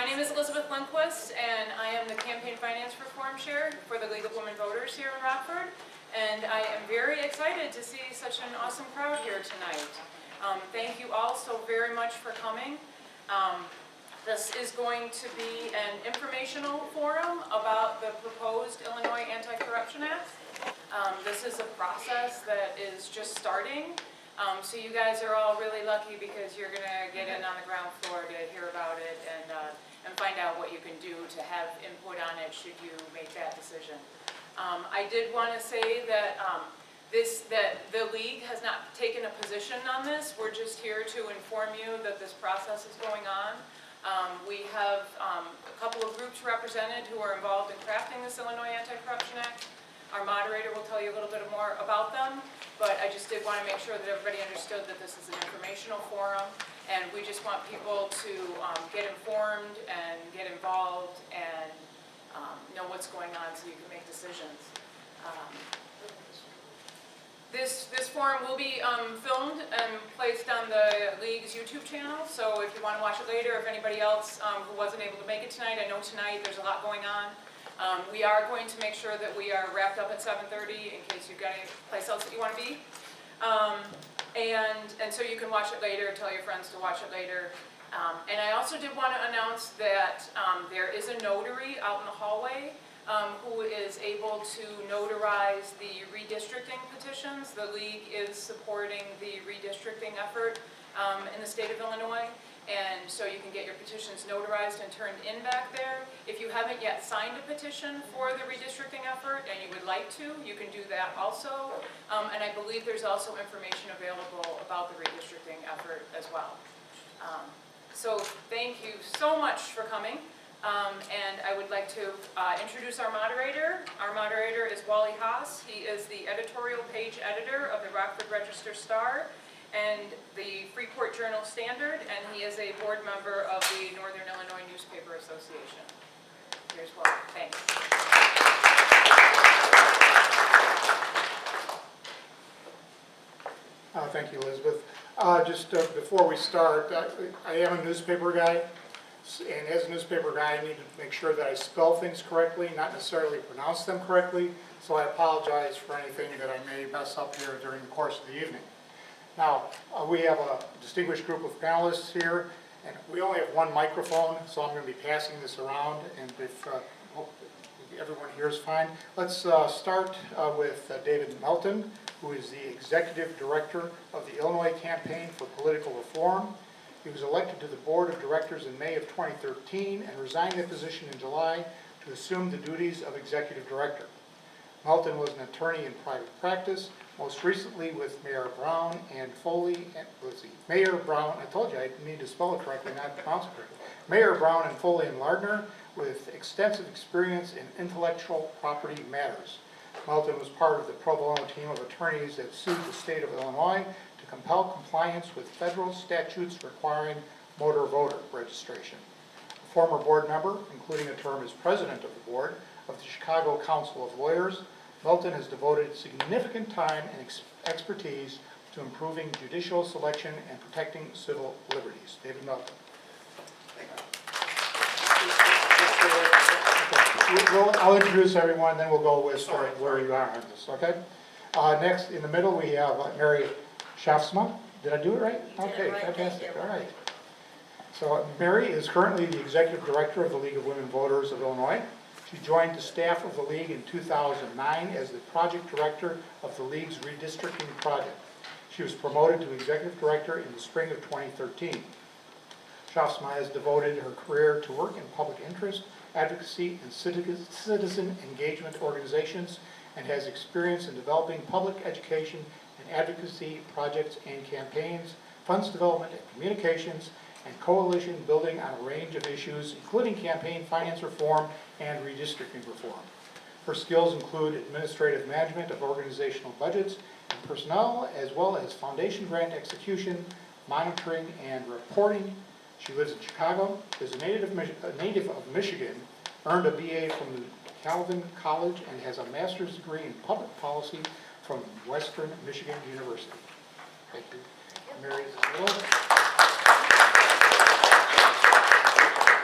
name is Elizabeth Lundquist, and I am the Campaign Finance Reform Chair for the League of Women Voters here in Rockford. And I am very excited to see such an awesome crowd here tonight. Thank you all so very much for coming. This is going to be an informational forum about the proposed Illinois Anti-Corruption Act. This is a process that is just starting. So you guys are all really lucky because you're going to get in on the ground floor to hear about it and find out what you can do to have input on it should you make that decision. I did want to say that that the League has not taken a position on this. We're just here to inform you that this process is going on. We have a couple of groups represented who are involved in crafting this Illinois Anti-Corruption Act. Our moderator will tell you a little bit more about them, but I just did want to make sure that everybody understood that this is an informational forum, and we just want people to get informed and get involved and know what's going on so you can make decisions. This forum will be filmed and placed on the League's YouTube channel, so if you want to watch it later, if anybody else who wasn't able to make it tonight, I know tonight there's a lot going on. We are going to make sure that we are wrapped up at 7:30 in case you've got any place else that you want to be. And so you can watch it later, tell your friends to watch it later. And I also did want to announce that there is a notary out in the hallway who is able to notarize the redistricting petitions. The League is supporting the redistricting effort in the state of Illinois. And so you can get your petitions notarized and turned in back there. If you haven't yet signed a petition for the redistricting effort and you would like to, you can do that also. And I believe there's also information available about the redistricting effort as well. So thank you so much for coming. And I would like to introduce our moderator. Our moderator is Wally Haas. He is the editorial page editor of the Rockford Register-Star and the Freeport Journal-Standard, and he is a board member of the Northern Illinois Newspaper Association. Here's Wally. Thanks. Thank you, Elizabeth. Just before we start, I am a newspaper guy, and as a newspaper guy, I need to make sure that I spell things correctly, not necessarily pronounce them correctly, so I apologize for anything that I may mess up here during the course of the evening. Now, we have a distinguished group of panelists here, and we only have one microphone, so I'm going to be passing this around, and if hope everyone here is fine. Let's start with David Melton, who is the Executive Director of the Illinois Campaign for Political Reform. He was elected to the Board of Directors in May of 2013 and resigned that position in July to assume the duties of Executive Director. Melton was an attorney in private practice, most recently with Mayor Brown and Foley, Mayor Brown, I told you I need to spell it correctly, not pronounce it correctly. Mayor Brown and Foley and Lardner, with extensive experience in intellectual property matters. Melton was part of the pro bono team of attorneys that sued the state of Illinois to compel compliance with federal statutes requiring motor voter registration. A former board member, including a term as president of the board of the Chicago Council of Lawyers, Melton has devoted significant time and expertise to improving judicial selection and protecting civil liberties. David Melton. I'll introduce everyone, then we'll go with where you are on this, okay? Next, in the middle, we have Mary Schaafsma. Did I do it right? Okay, fantastic. All right. So Mary is currently the Executive Director of the League of Women Voters of Illinois. She joined the staff of the League in 2009 as the Project Director of the League's redistricting project. She was promoted to Executive Director in the spring of 2013. Schaafsma has devoted her career to work in public interest, advocacy, and citizen engagement organizations, and has experience in developing public education and advocacy projects and campaigns, funds development and communications, and coalition building on a range of issues, including campaign finance reform and redistricting reform. Her skills include administrative management of organizational budgets and personnel, as well as foundation grant execution, monitoring, and reporting. She lives in Chicago, is a native of Michigan, earned a BA from the Calvin College, and has a master's degree in public policy from Western Michigan University. Thank you. Mary is a little.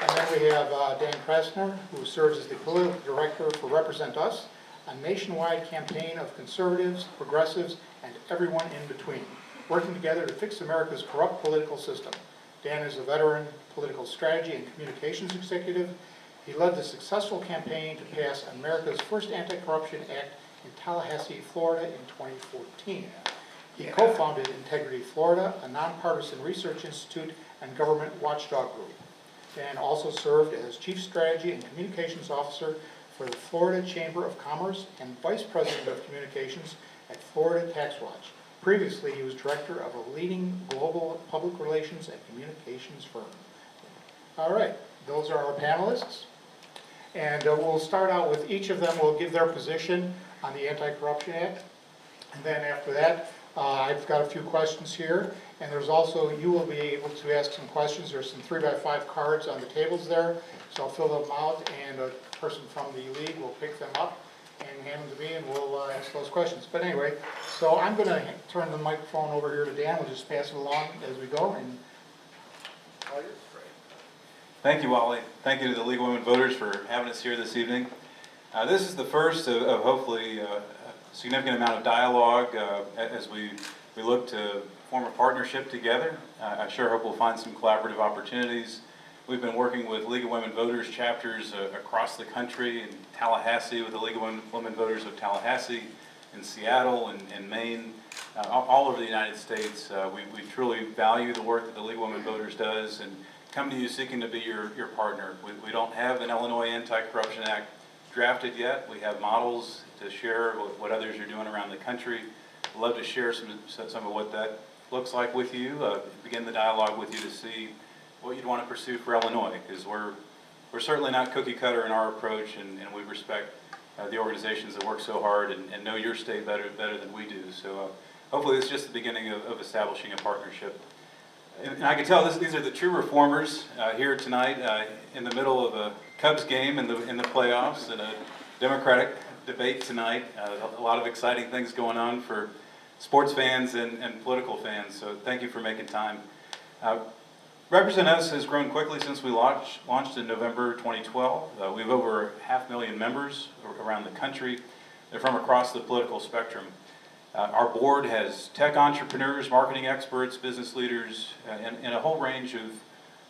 And then we have Dan Krassner, who serves as the political director for Represent Us, a nationwide campaign of conservatives, progressives, and everyone in between, working together to fix America's corrupt political system. Dan is a veteran political strategy and communications executive. He led the successful campaign to pass America's first anti-corruption act in Tallahassee, Florida in 2014. He co-founded Integrity Florida, a nonpartisan research institute and government watchdog group. Dan also served as Chief Strategy and Communications Officer for the Florida Chamber of Commerce and Vice President of Communications at Florida Tax Watch. Previously, he was director of a leading global public relations and communications firm. All right, those are our panelists. And we'll start out with each of them. We'll give their position on the Anti-Corruption Act. And then after that, I've got a few questions here. And there's also, you will be able to ask some questions. There's some 3x5 cards on the tables there. So I'll fill them out, and a person from the league will pick them up and hand them to me, and we'll ask those questions. But anyway, so I'm going to turn the microphone over here to Dan. We'll just pass it along as we go. And all yours. Thank you, Wally. Thank you to the League of Women Voters for having us here this evening. This is the first of hopefully a significant amount of dialogue as we look to form a partnership together. I sure hope we'll find some collaborative opportunities. We've been working with League of Women Voters chapters across the country, in Tallahassee with the League of Women Voters of Tallahassee, in Seattle and Maine, all over the United States. We truly value the work that the League of Women Voters does, and come to you seeking to be your partner. We don't have an Illinois Anti-Corruption Act drafted yet. We have models to share what others are doing around the country. I'd love to share some of what that looks like with you, begin the dialogue with you to see what you'd want to pursue for Illinois, because we're certainly not cookie cutter in our approach, and we respect the organizations that work so hard and know your state better than we do. So hopefully it's just the beginning of establishing a partnership. And I can tell these are the true reformers here tonight in the middle of a Cubs game in the playoffs and a Democratic debate tonight. A lot of exciting things going on for sports fans and political fans, so thank you for making time. Represent Us has grown quickly since we launched in November 2012. We have over 500,000 members around the country. They're from across the political spectrum. Our board has tech entrepreneurs, marketing experts, business leaders, and a whole range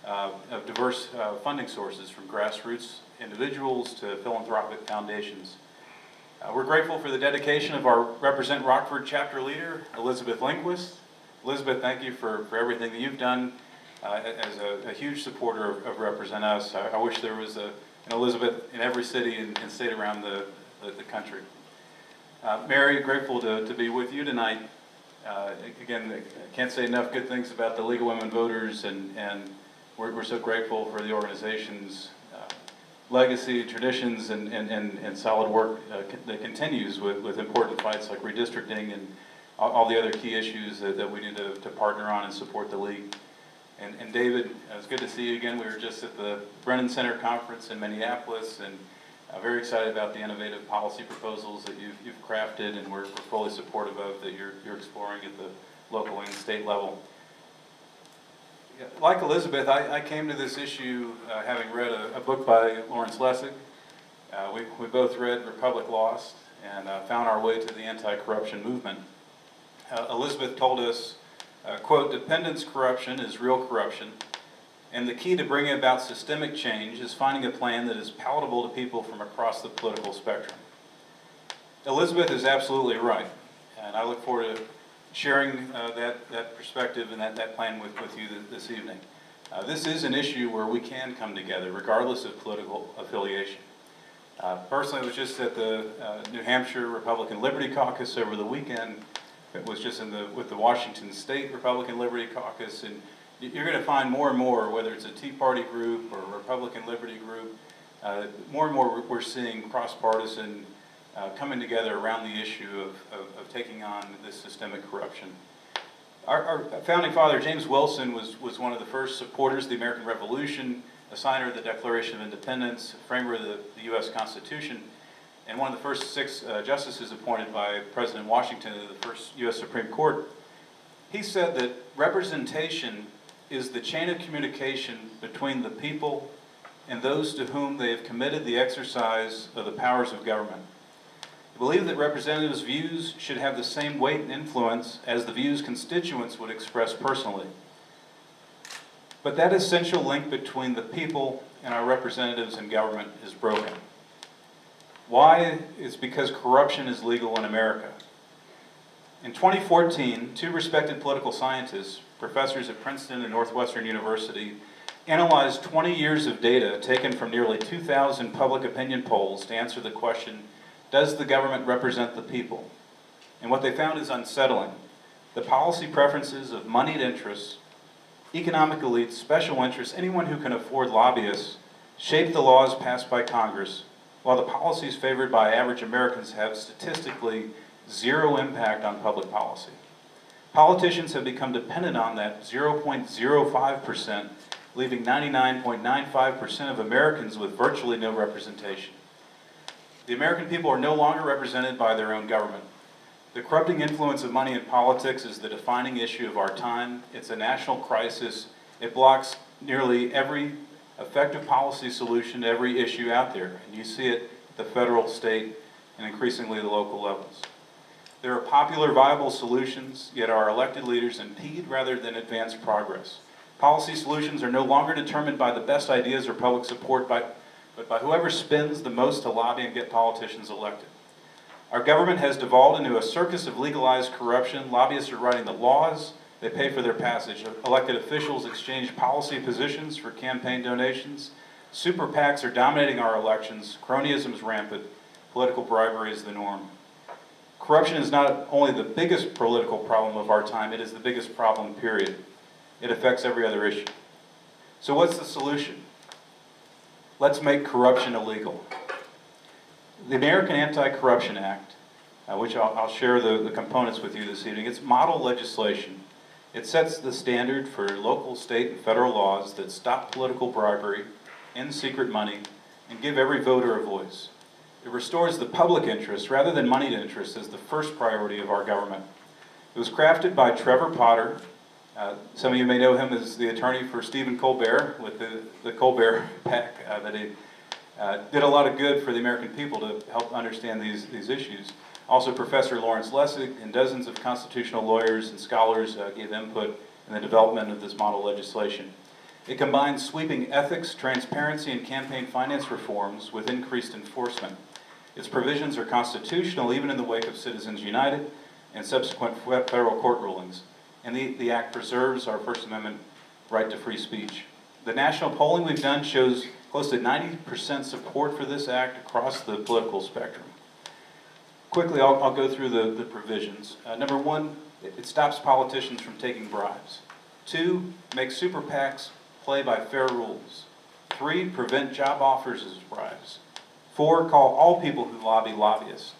of diverse funding sources, from grassroots individuals to philanthropic foundations. We're grateful for the dedication of our Represent Rockford chapter leader, Elizabeth Lindquist. Elizabeth, thank you for everything that you've done as a huge supporter of Represent Us. I wish there was an Elizabeth in every city and state around the country. Mary, grateful to be with you tonight. Again, I can't say enough good things about the League of Women Voters, and we're so grateful for the organization's legacy, traditions, and solid work that continues with important fights like redistricting and all the other key issues that we need to partner on and support the League. And David, it's good to see you again. We were just at the Brennan Center Conference in Minneapolis, and very excited about the innovative policy proposals that you've crafted, and we're fully supportive of that you're exploring at the local and state level. Like Elizabeth, I came to this issue having read a book by Lawrence Lessig. We both read Republic Lost and found our way to the anti-corruption movement. Elizabeth told us, quote, "Dependence corruption is real corruption, and the key to bringing about systemic change is finding a plan that is palatable to people from across the political spectrum." Elizabeth is absolutely right, and I look forward to sharing that perspective and that plan with you this evening. This is an issue where we can come together regardless of political affiliation. Personally, I was just at the New Hampshire Republican Liberty Caucus over the weekend. It was just with the Washington State Republican Liberty Caucus, and you're going to find more and more, whether it's a Tea Party group or a Republican Liberty group, more and more we're seeing cross-partisan coming together around the issue of taking on this systemic corruption. Our founding father, James Wilson, was one of the first supporters of the American Revolution, a signer of the Declaration of Independence, framer of the U.S. Constitution, and one of the first 6 justices appointed by President Washington to the first U.S. Supreme Court. He said that representation is the chain of communication between the people and those to whom they have committed the exercise of the powers of government. I believe that representatives' views should have the same weight and influence as the views constituents would express personally. But that essential link between the people and our representatives in government is broken. Why? It's because corruption is legal in America. In 2014, two respected political scientists, professors at Princeton and Northwestern University, analyzed 20 years of data taken from nearly 2,000 public opinion polls to answer the question, does the government represent the people? And what they found is unsettling. The policy preferences of moneyed interests, economic elites, special interests, anyone who can afford lobbyists, shape the laws passed by Congress, while the policies favored by average Americans have statistically zero impact on public policy. Politicians have become dependent on that 0.05%, leaving 99.95% of Americans with virtually no representation. The American people are no longer represented by their own government. The corrupting influence of money in politics is the defining issue of our time. It's a national crisis. It blocks nearly every effective policy solution to every issue out there. And you see it at the federal, state, and increasingly the local levels. There are popular, viable solutions, yet our elected leaders impede rather than advance progress. Policy solutions are no longer determined by the best ideas or public support, but by whoever spends the most to lobby and get politicians elected. Our government has devolved into a circus of legalized corruption. Lobbyists are writing the laws, they pay for their passage. Elected officials exchange policy positions for campaign donations. Super PACs are dominating our elections. Cronyism is rampant. Political bribery is the norm. Corruption is not only the biggest political problem of our time, it is the biggest problem, period. It affects every other issue. So what's the solution? Let's make corruption illegal. The American Anti-Corruption Act, which I'll share the components with you this evening, it's model legislation. It sets the standard for local, state, and federal laws that stop political bribery, end secret money, and give every voter a voice. It restores the public interest rather than moneyed interest as the first priority of our government. It was crafted by Trevor Potter. Some of you may know him as the attorney for Stephen Colbert with the Colbert PAC that he did a lot of good for the American people to help understand these issues. Also, Professor Lawrence Lessig and dozens of constitutional lawyers and scholars gave input in the development of this model legislation. It combines sweeping ethics, transparency, and campaign finance reforms with increased enforcement. Its provisions are constitutional even in the wake of Citizens United and subsequent federal court rulings. And the act preserves our First Amendment right to free speech. The national polling we've done shows close to 90% support for this act across the political spectrum. Quickly, I'll go through the provisions. Number one, it stops politicians from taking bribes. 2, makes super PACs play by fair rules. 3, prevent job offers as bribes. 4, call all people who lobby lobbyists.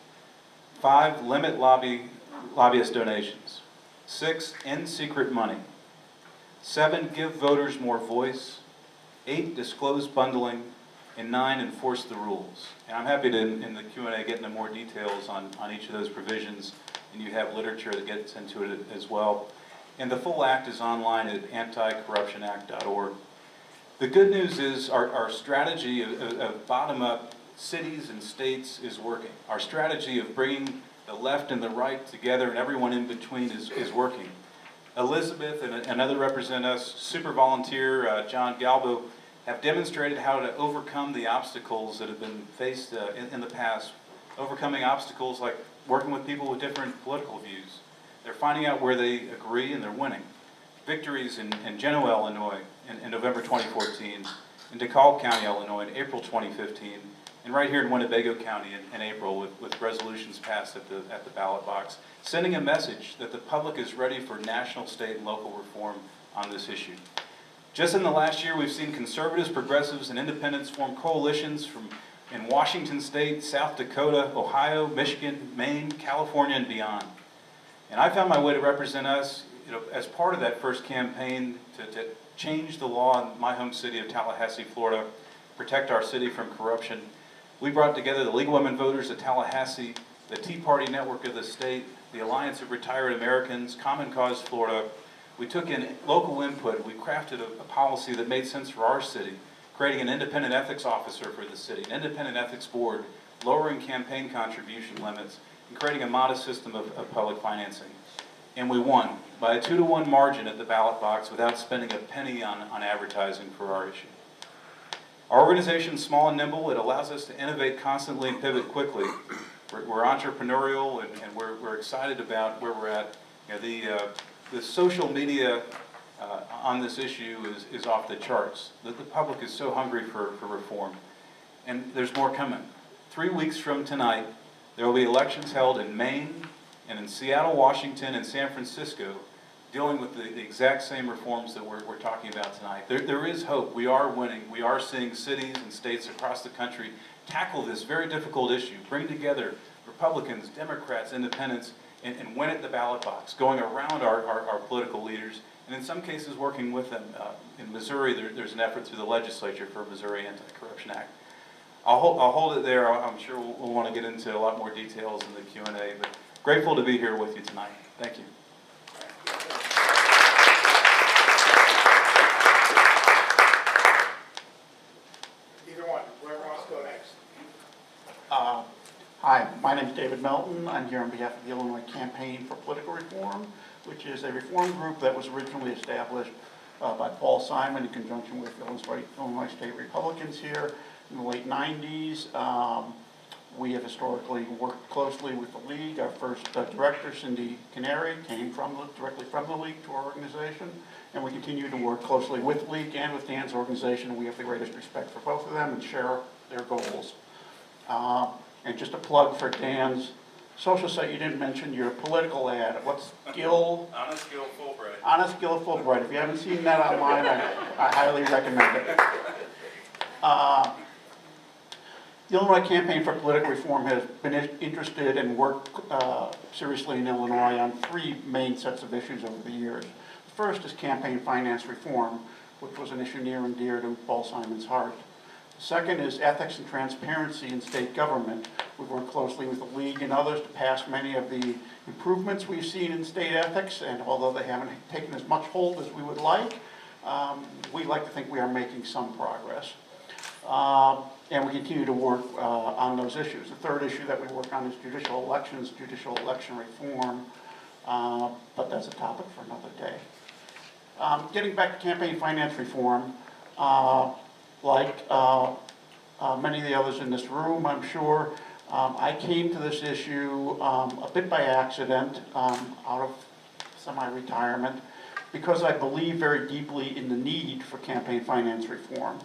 5, limit lobbyist donations. 6, end secret money. 7, give voters more voice. 8, disclose bundling. And 9, enforce the rules. And I'm happy to, in the Q&A, get into more details on each of those provisions, and you have literature that gets into it as well. And the full act is online at anticorruptionact.org. The good news is our strategy of bottom-up cities and states is working. Our strategy of bringing the left and the right together and everyone in between is working. Elizabeth and another represent us, super volunteer, John Galbo, have demonstrated how to overcome the obstacles that have been faced in the past, overcoming obstacles like working with people with different political views. They're finding out where they agree and they're winning. Victories in Genoa, Illinois in November 2014, in DeKalb County, Illinois in April 2015, and right here in Winnebago County in April with resolutions passed at the ballot box, sending a message that the public is ready for national, state, and local reform on this issue. Just in the last year, we've seen conservatives, progressives, and independents form coalitions in Washington State, South Dakota, Ohio, Michigan, Maine, California, and beyond. And I found my way to represent us, as part of that first campaign to change the law in my home city of Tallahassee, Florida, protect our city from corruption. We brought together the League of Women Voters of Tallahassee, the Tea Party Network of the state, the Alliance of Retired Americans, Common Cause Florida. We took in local input. We crafted a policy that made sense for our city. creating an independent ethics officer for the city, an independent ethics board, lowering campaign contribution limits, and creating a modest system of public financing. And we won by a 2-to-1 margin at the ballot box without spending a penny on advertising for our issue. Our organization is small and nimble. It allows us to innovate constantly and pivot quickly. We're entrepreneurial, and we're excited about where we're at. You know, the social media on this issue is off the charts. The public is so hungry for reform, and there's more coming. 3 weeks from tonight, there will be elections held in Maine and in Seattle, Washington, and San Francisco, dealing with the exact same reforms that we're talking about tonight. There is hope. We are winning. We are seeing cities and states across the country tackle this very difficult issue, bring together Republicans, Democrats, Independents, and win at the ballot box, going around our political leaders, and in some cases working with them. In Missouri, there's an effort through the legislature for a Missouri Anti-Corruption Act. I'll hold it there. I'm sure we'll want to get into a lot more details in the Q&A, but grateful to be here with you tonight. Thank you. Either one, whoever wants to go next. Hi, my name is David Melton. I'm here on behalf of the Illinois Campaign for Political Reform, which is a reform group that was originally established by Paul Simon in conjunction with Illinois State Republicans here in the late 90s. We have historically worked closely with the League. Our first director, Cindy Canary, came directly from the League to our organization, and we continue to work closely with the League and with Dan's organization. We have the greatest respect for both of them and share their goals. And just a plug for Dan's social site, you didn't mention your political ad. What's Gill? Honest Gill Fulbright. Honest Gill Fulbright. If you haven't seen that online, I highly recommend it. The Illinois Campaign for Political Reform has been interested and worked seriously in Illinois on 3 main sets of issues over the years. The first is campaign finance reform, which was an issue near and dear to Paul Simon's heart. The second is ethics and transparency in state government. We've worked closely with the League and others to pass many of the improvements we've seen in state ethics, and although they haven't taken as much hold as we would like, we like to think we are making some progress. And we continue to work on those issues. The third issue that we work on is judicial elections, judicial election reform, but that's a topic for another day. Getting back to campaign finance reform, like many of the others in this room, I'm sure, I came to this issue a bit by accident out of semi-retirement because I believe very deeply in the need for campaign finance reform.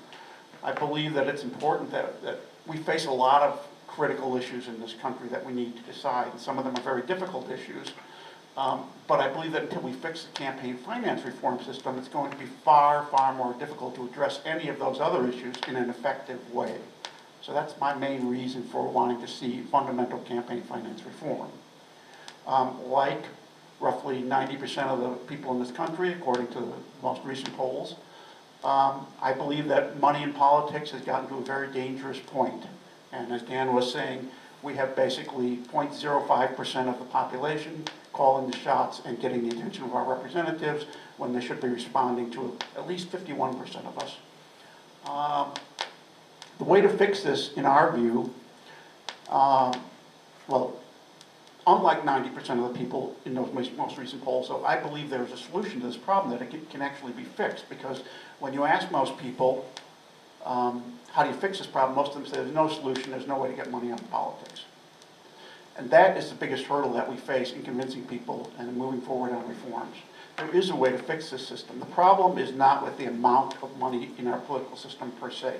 I believe that it's important that we face a lot of critical issues in this country that we need to decide, and some of them are very difficult issues. But I believe that until we fix the campaign finance reform system, it's going to be far, far more difficult to address any of those other issues in an effective way. So that's my main reason for wanting to see fundamental campaign finance reform. Like roughly 90% of the people in this country, according to the most recent polls, I believe that money in politics has gotten to a very dangerous point. And as Dan was saying, we have basically 0.05% of the population calling the shots and getting the attention of our representatives when they should be responding to at least 51% of us. The way to fix this, in our view, well, unlike 90% of the people in those most recent polls, so I believe there's a solution to this problem, that it can actually be fixed, because when you ask most people, how do you fix this problem, most of them say there's no solution, there's no way to get money out of politics. And that is the biggest hurdle that we face in convincing people and moving forward on reforms. There is a way to fix this system. The problem is not with the amount of money in our political system per se.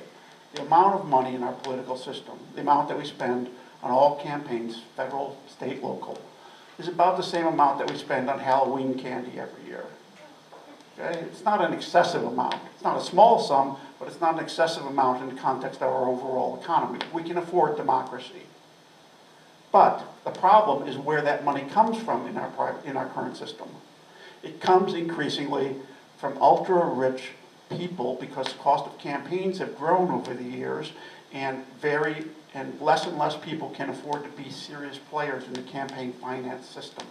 The amount of money in our political system, the amount that we spend on all campaigns, federal, state, local, is about the same amount that we spend on Halloween candy every year. Okay? It's not an excessive amount. It's not a small sum, but it's not an excessive amount in the context of our overall economy. We can afford democracy. But the problem is where that money comes from in our current system. It comes increasingly from ultra-rich people, because the cost of campaigns have grown over the years, and less and less people can afford to be serious players in the campaign finance system.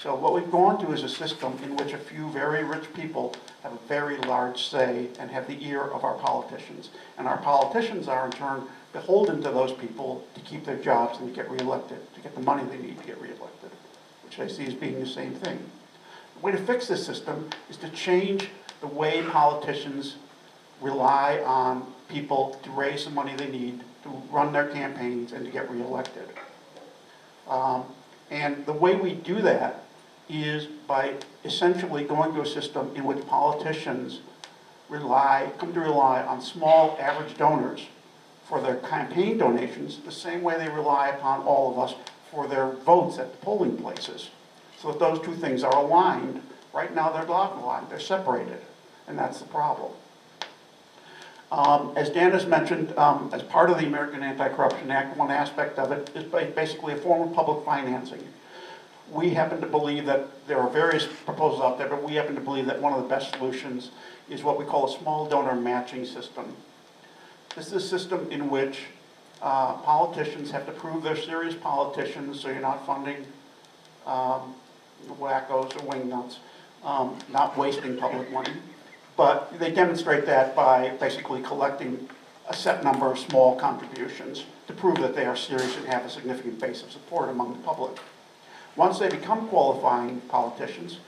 So what we've gone to is a system in which a few very rich people have a very large say and have the ear of our politicians. And our politicians are in turn beholden to those people to keep their jobs and to get reelected, to get the money they need to get reelected, which I see as being the same thing. The way to fix this system is to change the way politicians rely on people to raise the money they need to run their campaigns and to get reelected. And the way we do that is by essentially going to a system in which politicians come to rely on small average donors for their campaign donations the same way they rely upon all of us for their votes at the polling places. So that those two things are aligned. Right now they're not aligned, they're separated, and that's the problem. As Dan has mentioned, as part of the American Anti-Corruption Act, one aspect of it is basically a form of public financing. We happen to believe that there are various proposals out there, but we happen to believe that one of the best solutions is what we call a small donor matching system. This is a system in which politicians have to prove they're serious politicians, so you're not funding wackos or wingnuts, not wasting public money. But they demonstrate that by basically collecting a set number of small contributions to prove that they are serious and have a significant base of support among the public. Once they become qualifying politicians,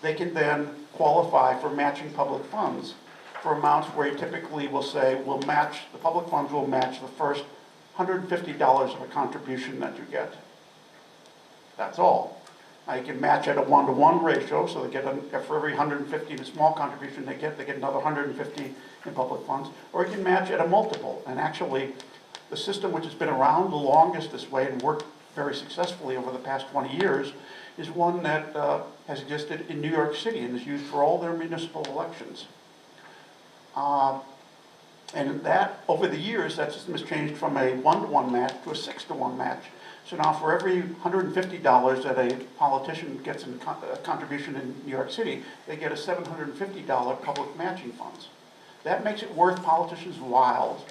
they can then qualify for matching public funds for amounts where you typically will say, the public funds will match the first $150 of a contribution that you get. That's all. Now you can match at a 1-to-1 ratio, so they get for every 150 in a small contribution they get another 150 in public funds, or you can match at a multiple. And actually, the system which has been around the longest this way and worked very successfully over the past 20 years is one that has existed in New York City and is used for all their municipal elections. And that, over the years, that system has changed from a 1-to-1 match to a 6-to-1 match. So now for every $150 that a politician gets in a contribution in New York City, they get a $750 public matching funds. That makes it worth politicians' while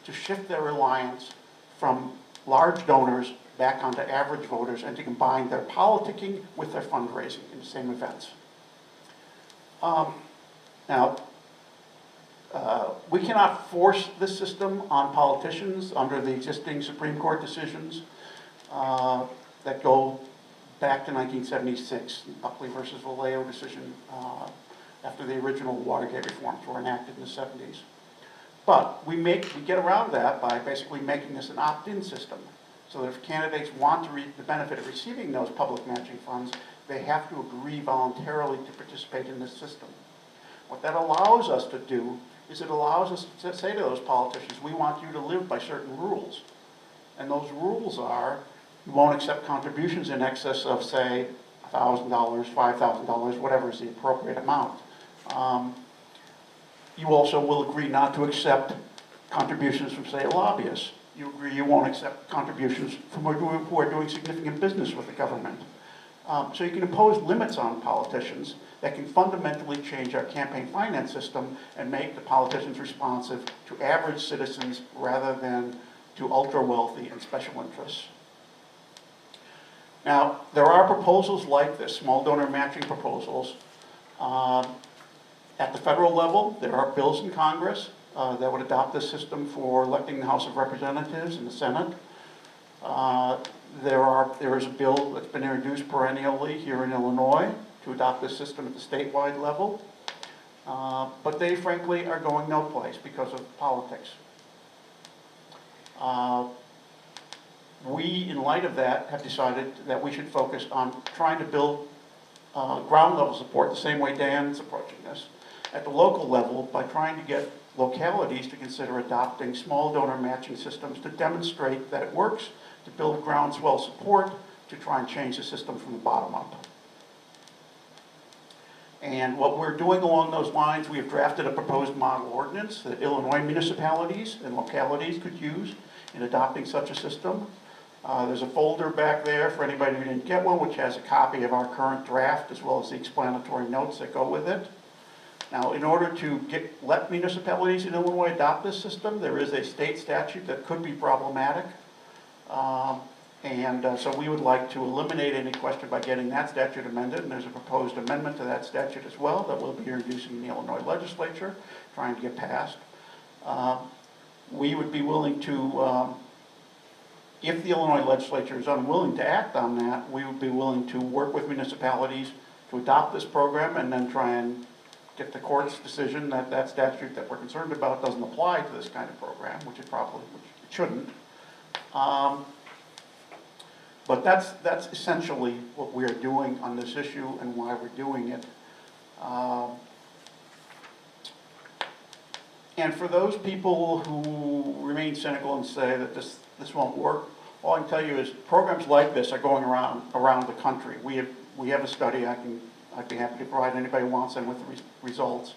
to shift their reliance from large donors back onto average voters and to combine their politicking with their fundraising in the same events. We cannot force this system on politicians under the existing Supreme Court decisions that go back to 1976, Buckley versus Vallejo decision after the original Watergate reforms were enacted in the 70s. But we get around that by basically making this an opt-in system. So that if candidates want to reap the benefit of receiving those public matching funds, they have to agree voluntarily to participate in this system. What that allows us to do is it allows us to say to those politicians, we want you to live by certain rules. And those rules are, you won't accept contributions in excess of, say, $1,000, $5,000, whatever is the appropriate amount. You also will agree not to accept contributions from, say, a lobbyist. You agree you won't accept contributions from who are doing significant business with the government. So you can impose limits on politicians that can fundamentally change our campaign finance system and make the politicians responsive to average citizens rather than to ultra-wealthy and special interests. Now, there are proposals like this, small donor matching proposals. At the federal level, there are bills in Congress that would adopt this system for electing the House of Representatives and the Senate. There is a bill that's been introduced perennially here in Illinois to adopt this system at the statewide level. But they, frankly, are going no place because of politics. We, in light of that, have decided that we should focus on trying to build ground level support the same way Dan's approaching this at the local level by trying to get localities to consider adopting small donor matching systems to demonstrate that it works, to build groundswell support, to try and change the system from the bottom up. And what we're doing along those lines, we have drafted a proposed model ordinance that Illinois municipalities and localities could use in adopting such a system. There's a folder back there for anybody who didn't get one, which has a copy of our current draft as well as the explanatory notes that go with it. Now, in order to let municipalities in Illinois adopt this system, there is a state statute that could be problematic. And so we would like to eliminate any question by getting that statute amended, and there's a proposed amendment to that statute as well that we'll be introducing in the Illinois legislature, trying to get passed. We would be willing to, if the Illinois legislature is unwilling to act on that, we would be willing to work with municipalities to adopt this program and then try and get the court's decision that that statute that we're concerned about doesn't apply to this kind of program, which it shouldn't. But that's essentially what we are doing on this issue and why we're doing it. And for those people who remain cynical and say that this won't work, all I can tell you is programs like this are going around the country. We have a study. I'd be happy to provide anybody who wants them with the results.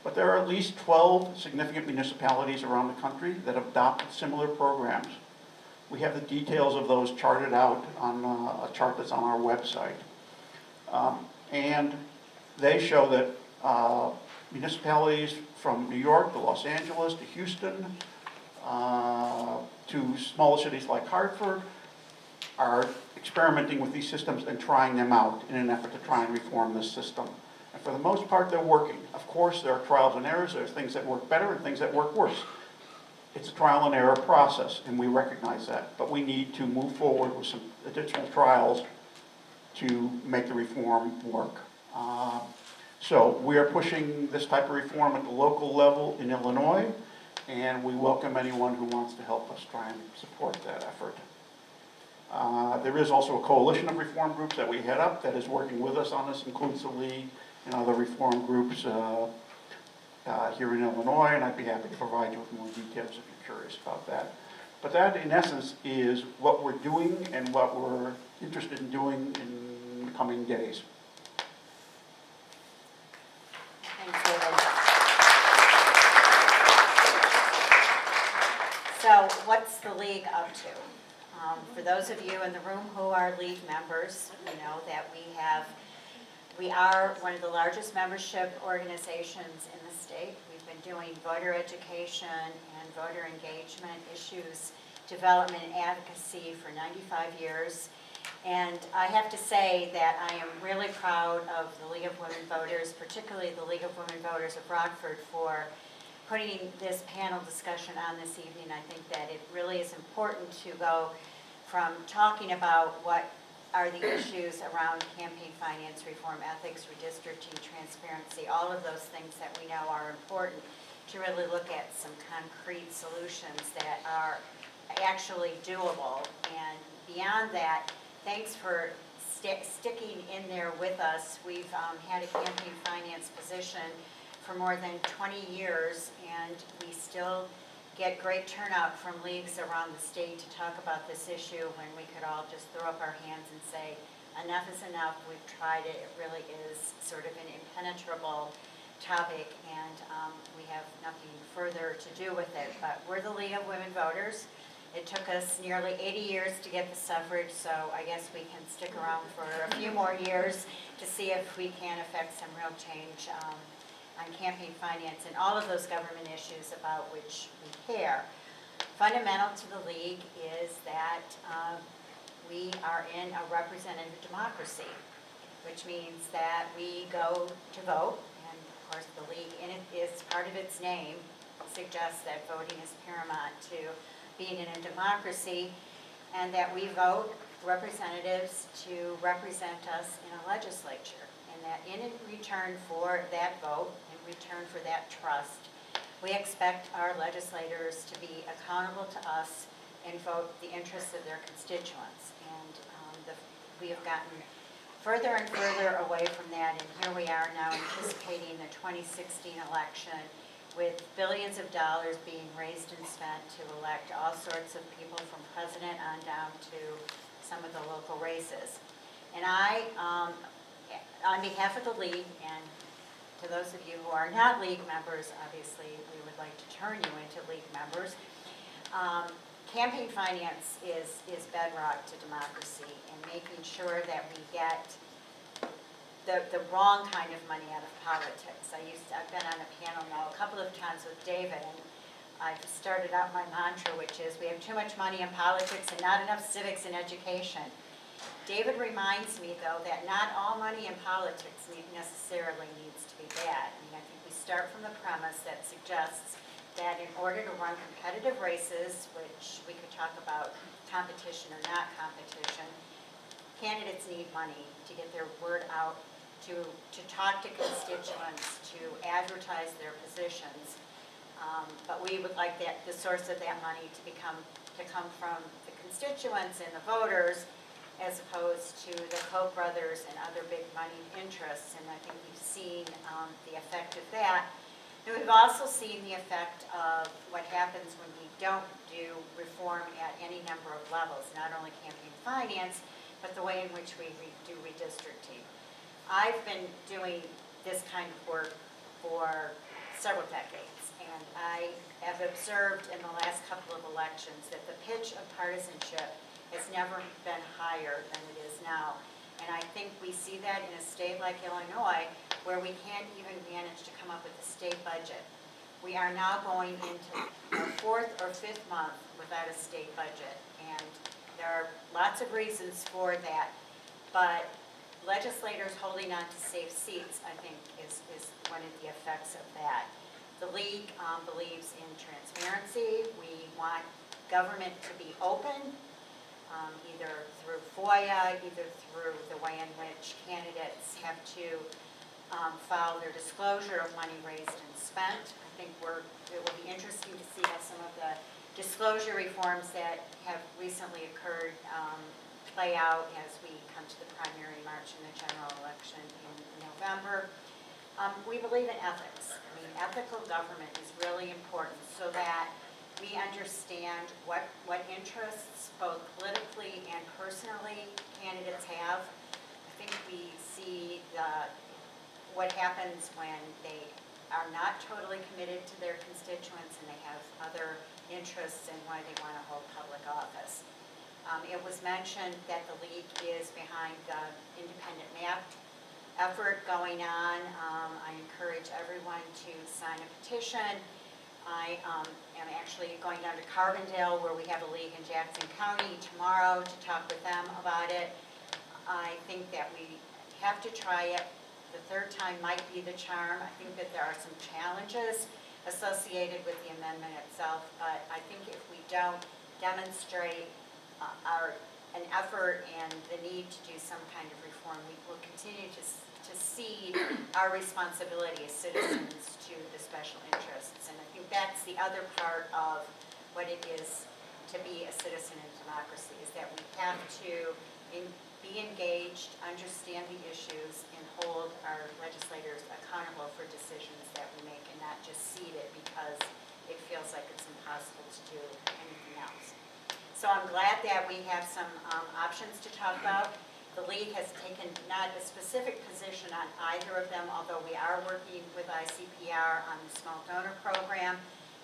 But there are at least 12 significant municipalities around the country that have adopted similar programs. We have the details of those charted out on a chart that's on our website. And they show that municipalities from New York to Los Angeles to Houston to smaller cities like Hartford are experimenting with these systems and trying them out in an effort to try and reform this system. And for the most part, they're working. Of course, there are trials and errors. There's things that work better and things that work worse. It's a trial and error process, and we recognize that. But we need to move forward with some additional trials to make the reform work. So we are pushing this type of reform at the local level in Illinois, and we welcome anyone who wants to help us try and support that effort. There is also a coalition of reform groups that we head up that is working with us on this, includes the League and other reform groups here in Illinois, and I'd be happy to provide you with more details if you're curious about that. But that, in essence, is what we're doing and what we're interested in doing in the coming days. Thanks, David. So what's the League up to? For those of you in the room who are League members, you know that we are one of the largest membership organizations in the state. We've been doing voter education and voter engagement issues, development and advocacy for 95 years. And I have to say that I am really proud of the League of Women Voters, particularly the League of Women Voters of Rockford, for putting this panel discussion on this evening. I think that it really is important to go from talking about what are the issues around campaign finance reform, ethics, redistricting, transparency, all of those things that we know are important, to really look at some concrete solutions that are actually doable. And beyond that, thanks for sticking in there with us. We've had a campaign finance position for more than 20 years, and we still get great turnout from leagues around the state to talk about this issue when we could all just throw up our hands and say, enough is enough, we've tried it, it really is sort of an impenetrable topic, and we have nothing further to do with it. But we're the League of Women Voters. It took us nearly 80 years to get the suffrage, so I guess we can stick around for a few more years to see if we can affect some real change on campaign finance and all of those government issues about which we care. Fundamental to the League is that we are in a representative democracy, which means that we go to vote, and of course the League, in it is part of its name, suggests that voting is paramount to being in a democracy, and that we vote representatives to represent us in a legislature, and that in return for that vote, in return for that trust, we expect our legislators to be accountable to us and vote the interests of their constituents. And we have gotten further and further away from that, and here we are now anticipating the 2016 election with billions of dollars being raised and spent to elect all sorts of people from president on down to some of the local races. And I, on behalf of the League, and to those of you who are not League members, obviously we would like to turn you into League members. Campaign finance is bedrock to democracy, and making sure that we get the wrong kind of money out of politics. I've been on a panel now a couple of times with David, and I've started out my mantra, which is we have too much money in politics and not enough civics and education. David reminds me, though, that not all money in politics necessarily needs to be bad. I mean, I think we start from the premise that suggests that in order to run competitive races, which we could talk about competition or not competition, candidates need money to get their word out, to talk to constituents, to advertise their positions. But we would like the source of that money to come from the constituents and the voters, as opposed to the Koch brothers and other big money interests. And I think we've seen the effect of that. And we've also seen the effect of what happens when we don't do reform at any number of levels, not only campaign finance, but the way in which we do redistricting. I've been doing this kind of work for several decades, and I have observed in the last couple of elections that the pitch of partisanship has never been higher than it is now. And I think we see that in a state like Illinois, where we can't even manage to come up with a state budget. We are now going into our 4th or 5th month without a state budget. And there are lots of reasons for that, but legislators holding on to safe seats, I think, is one of the effects of that. The League believes in transparency. We want government to be open, either through FOIA, either through the way in which candidates have to file their disclosure of money raised and spent. I think it will be interesting to see how some of the disclosure reforms that have recently occurred play out as we come to the primary in March and the general election in November. We believe in ethics. I mean, ethical government is really important so that we understand what interests, both politically and personally, candidates have. I think we see what happens when they are not totally committed to their constituents and they have other interests in why they want to hold public office. It was mentioned that the League is behind the independent map effort going on. I encourage everyone to sign a petition. I am actually going down to Carbondale, where we have a league in Jackson County, tomorrow to talk with them about it. I think that we have to try it. The third time might be the charm. I think that there are some challenges associated with the amendment itself, but I think if we don't demonstrate an effort and the need to do some kind of reform, we will continue to cede our responsibility as citizens to the special interests. And I think that's the other part of what it is to be a citizen in democracy, is that we have to be engaged, understand the issues, and hold our legislators accountable for decisions that we make, and not just cede it because it feels like it's impossible to do anything else. So I'm glad that we have some options to talk about. The League has taken not a specific position on either of them, although we are working with ICPR on the small donor program.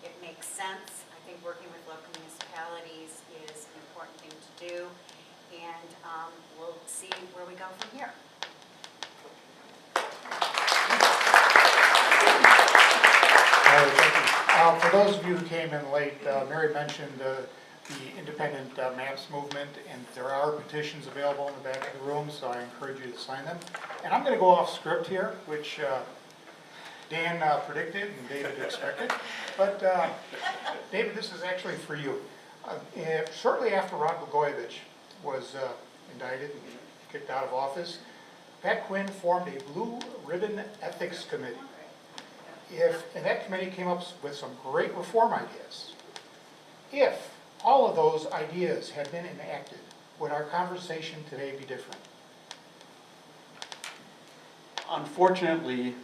It makes sense. I think working with local municipalities is an important thing to do, and we'll see where we go from here. All right, thank you. For those of you who came in late, Mary mentioned the independent maps movement, and there are petitions available in the back of the room, so I encourage you to sign them. And I'm going to go off script here, which Dan predicted and David expected. But David, this is actually for you. Shortly after Rod Blagojevich was indicted and kicked out of office, Pat Quinn formed a Blue Ribbon Ethics Committee. And that committee came up with some great reform ideas. If all of those ideas had been enacted, would our conversation today be different? Unfortunately,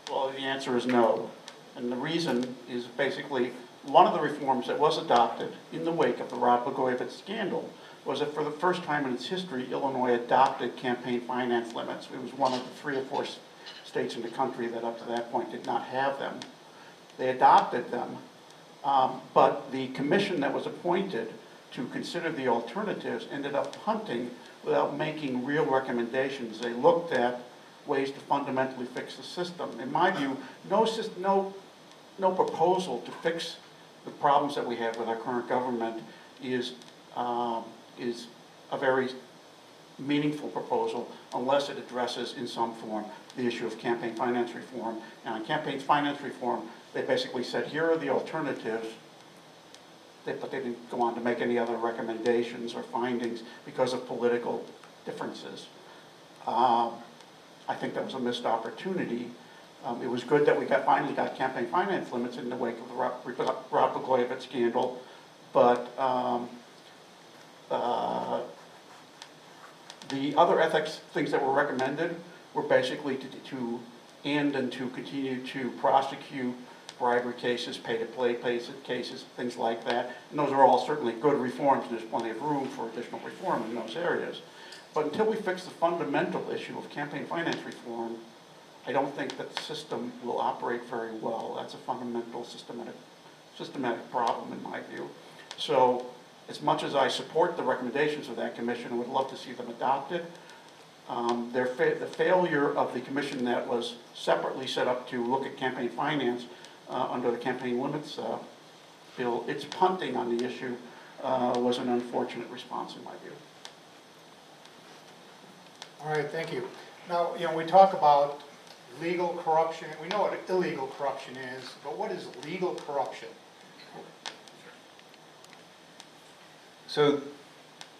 well, the answer is no. And the reason is basically one of the reforms that was adopted in the wake of the Rod Blagojevich scandal was that for the first time in its history, Illinois adopted campaign finance limits. It was one of the 3 or 4 states in the country that up to that point did not have them. They adopted them, but the commission that was appointed to consider the alternatives ended up punting without making real recommendations. They looked at ways to fundamentally fix the system. In my view, no proposal to fix the problems that we have with our current government is a very meaningful proposal unless it addresses in some form the issue of campaign finance reform. And on campaign finance reform, they basically said, here are the alternatives, but they didn't go on to make any other recommendations or findings because of political differences. I think that was a missed opportunity. It was good that we finally got campaign finance limits in the wake of the Rod Blagojevich scandal, but the other ethics things that were recommended were basically to end and to continue to prosecute bribery cases, pay-to-play cases, things like that. And those are all certainly good reforms. There's plenty of room for additional reform in those areas. But until we fix the fundamental issue of campaign finance reform, I don't think that the system will operate very well. That's a fundamental systematic problem in my view. So as much as I support the recommendations of that commission and would love to see them adopted, the failure of the commission that was separately set up to look at campaign finance under the campaign limits bill, its punting on the issue was an unfortunate response in my view. All right, thank you. Now, we talk about legal corruption. We know what illegal corruption is, but what is legal corruption? So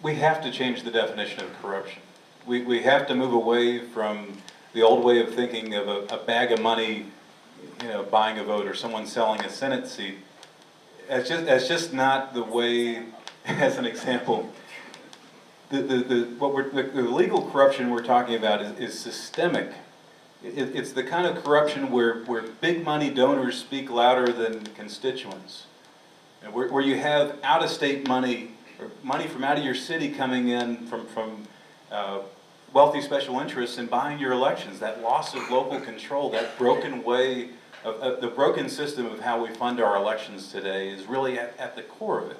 we have to change the definition of corruption. We have to move away from the old way of thinking of a bag of money, buying a vote, or someone selling a Senate seat. That's just not the way. As an example, the legal corruption we're talking about is systemic. It's the kind of corruption where big money donors speak louder than constituents, and where you have out-of-state money, or money from out of your city coming in from wealthy special interests and buying your elections. That loss of local control, that broken way of the broken system of how we fund our elections today is really at the core of it.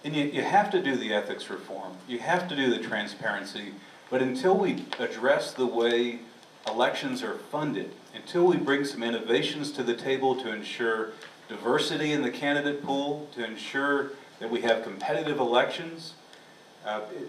And you have to do the ethics reform. You have to do the transparency. But until we address the way elections are funded, until we bring some innovations to the table to ensure diversity in the candidate pool, to ensure that we have competitive elections,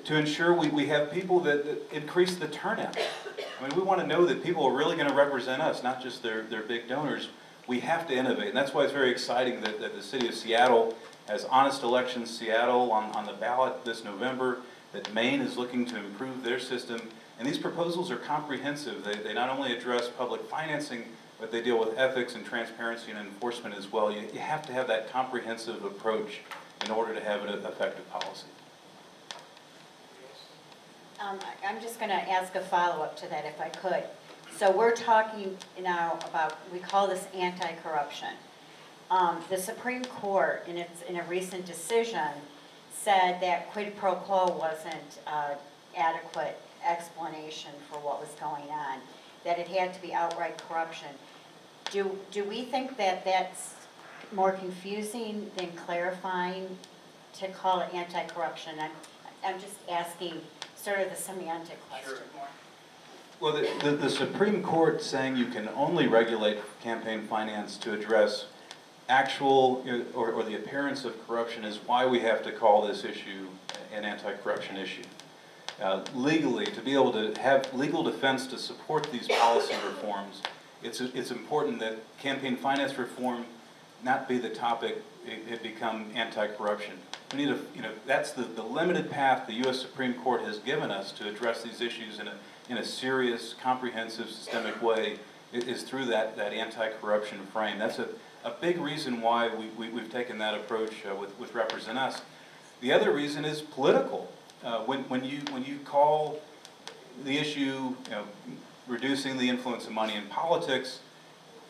to ensure we have people that increase the turnout. I mean, we want to know that people are really going to represent us, not just their big donors. We have to innovate, and that's why it's very exciting that the city of Seattle has Honest Elections Seattle on the ballot this November, that Maine is looking to improve their system. And these proposals are comprehensive. They not only address public financing, but they deal with ethics and transparency and enforcement as well. You have to have that comprehensive approach in order to have an effective policy. I'm just going to ask a follow-up to that if I could. So we're talking now about, we call this anti-corruption. The Supreme Court, in a recent decision, said that quid pro quo wasn't adequate explanation for what was going on, that it had to be outright corruption. Do we think that that's more confusing than clarifying to call it anti-corruption? I'm just asking sort of the semantic question more. Well, the Supreme Court saying you can only regulate campaign finance to address actual or the appearance of corruption is why we have to call this issue an anti-corruption issue. Legally, to be able to have legal defense to support these policy reforms, it's important that campaign finance reform not be the topic, it become anti-corruption. We need that's the limited path the U.S. Supreme Court has given us to address these issues in a serious, comprehensive, systemic way is through that anti-corruption frame. That's a big reason why we've taken that approach with Represent Us. The other reason is political. When you call the issue reducing the influence of money in politics,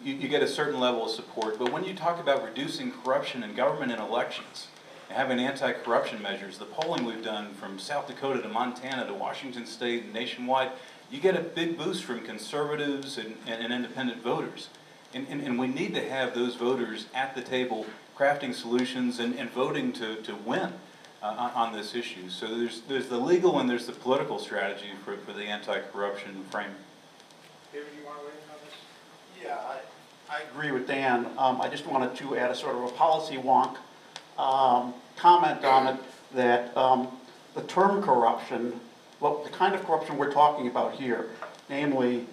you get a certain level of support. But when you talk about reducing corruption in government and elections, and having anti-corruption measures, the polling we've done from South Dakota to Montana to Washington State and nationwide, you get a big boost from conservatives and independent voters. And we need to have those voters at the table crafting solutions and voting to win on this issue. So there's the legal and there's the political strategy for the anti-corruption frame. David, you want to weigh in on this? Yeah, I agree with Dan. I just wanted to add a sort of a policy wonk comment on it that the term corruption, well, the kind of corruption we're talking about here, namely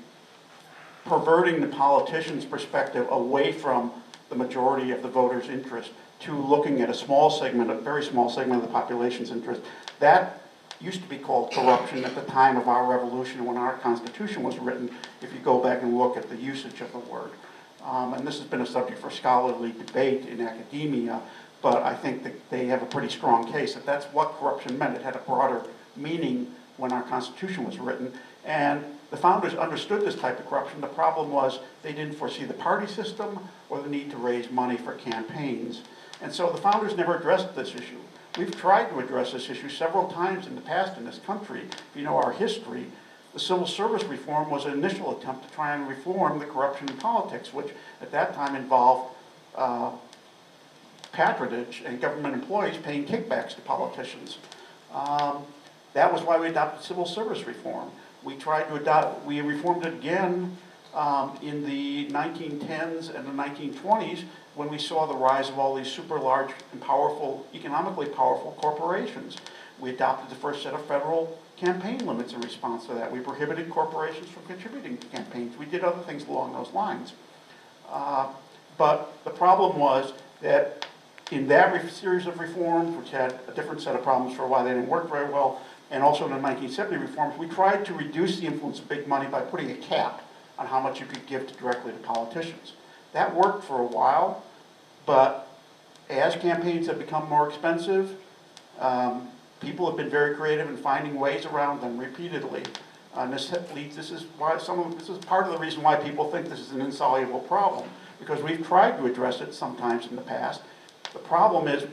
perverting the politician's perspective away from the majority of the voters' interest to looking at a small segment, a very small segment of the population's interest, that used to be called corruption at the time of our revolution when our Constitution was written, if you go back and look at the usage of the word. And this has been a subject for scholarly debate in academia, but I think that they have a pretty strong case that that's what corruption meant. It had a broader meaning when our Constitution was written, and the founders understood this type of corruption. The problem was they didn't foresee the party system or the need to raise money for campaigns. And so the founders never addressed this issue. We've tried to address this issue several times in the past in this country. If you know our history, the civil service reform was an initial attempt to try and reform the corruption in politics, which at that time involved patronage and government employees paying kickbacks to politicians. That was why we adopted civil service reform. We reformed it again in the 1910s and the 1920s when we saw the rise of all these super large and powerful, economically powerful corporations. We adopted the first set of federal campaign limits in response to that. We prohibited corporations from contributing to campaigns. We did other things along those lines. But the problem was that in that series of reforms, which had a different set of problems for why they didn't work very well, and also in the 1970 reforms, we tried to reduce the influence of big money by putting a cap on how much you could give directly to politicians. That worked for a while, but as campaigns have become more expensive, people have been very creative in finding ways around them repeatedly. And this is part of the reason why people think this is an insoluble problem, because we've tried to address it sometimes in the past. The problem is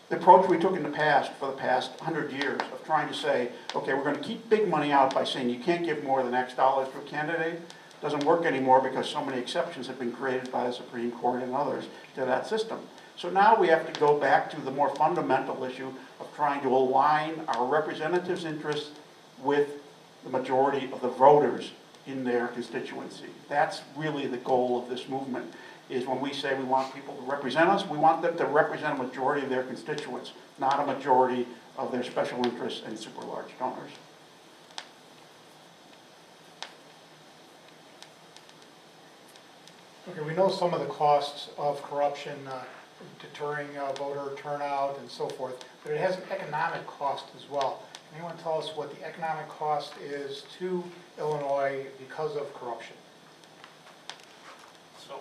the approach we took in the past for the past 100 years of trying to say, okay, we're going to keep big money out by saying you can't give more than X dollars to a candidate, doesn't work anymore because so many exceptions have been created by the Supreme Court and others to that system. So now we have to go back to the more fundamental issue of trying to align our representatives' interests with the majority of the voters in their constituency. That's really the goal of this movement, is when we say we want people to represent us, we want them to represent a majority of their constituents, not a majority of their special interests and super large donors. Okay, we know some of the costs of corruption, deterring voter turnout and so forth, but it has an economic cost as well. Can anyone tell us what the economic cost is to Illinois because of corruption? So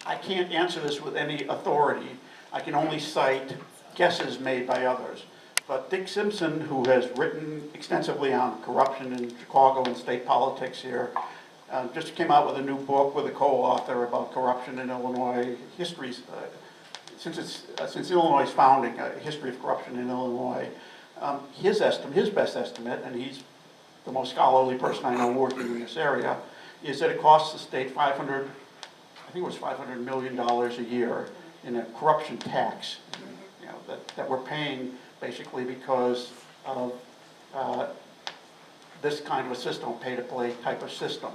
I can't answer this with any authority. I can only cite guesses made by others. But Dick Simpson, who has written extensively on corruption in Chicago and state politics here, just came out with a new book with a co-author about corruption in Illinois, histories, since Illinois' founding, a history of corruption in Illinois. His best estimate, and he's the most scholarly person I know working in this area, is that it costs the state $500 million a year in a corruption tax, that we're paying basically because of this kind of a system, pay-to-play type of system.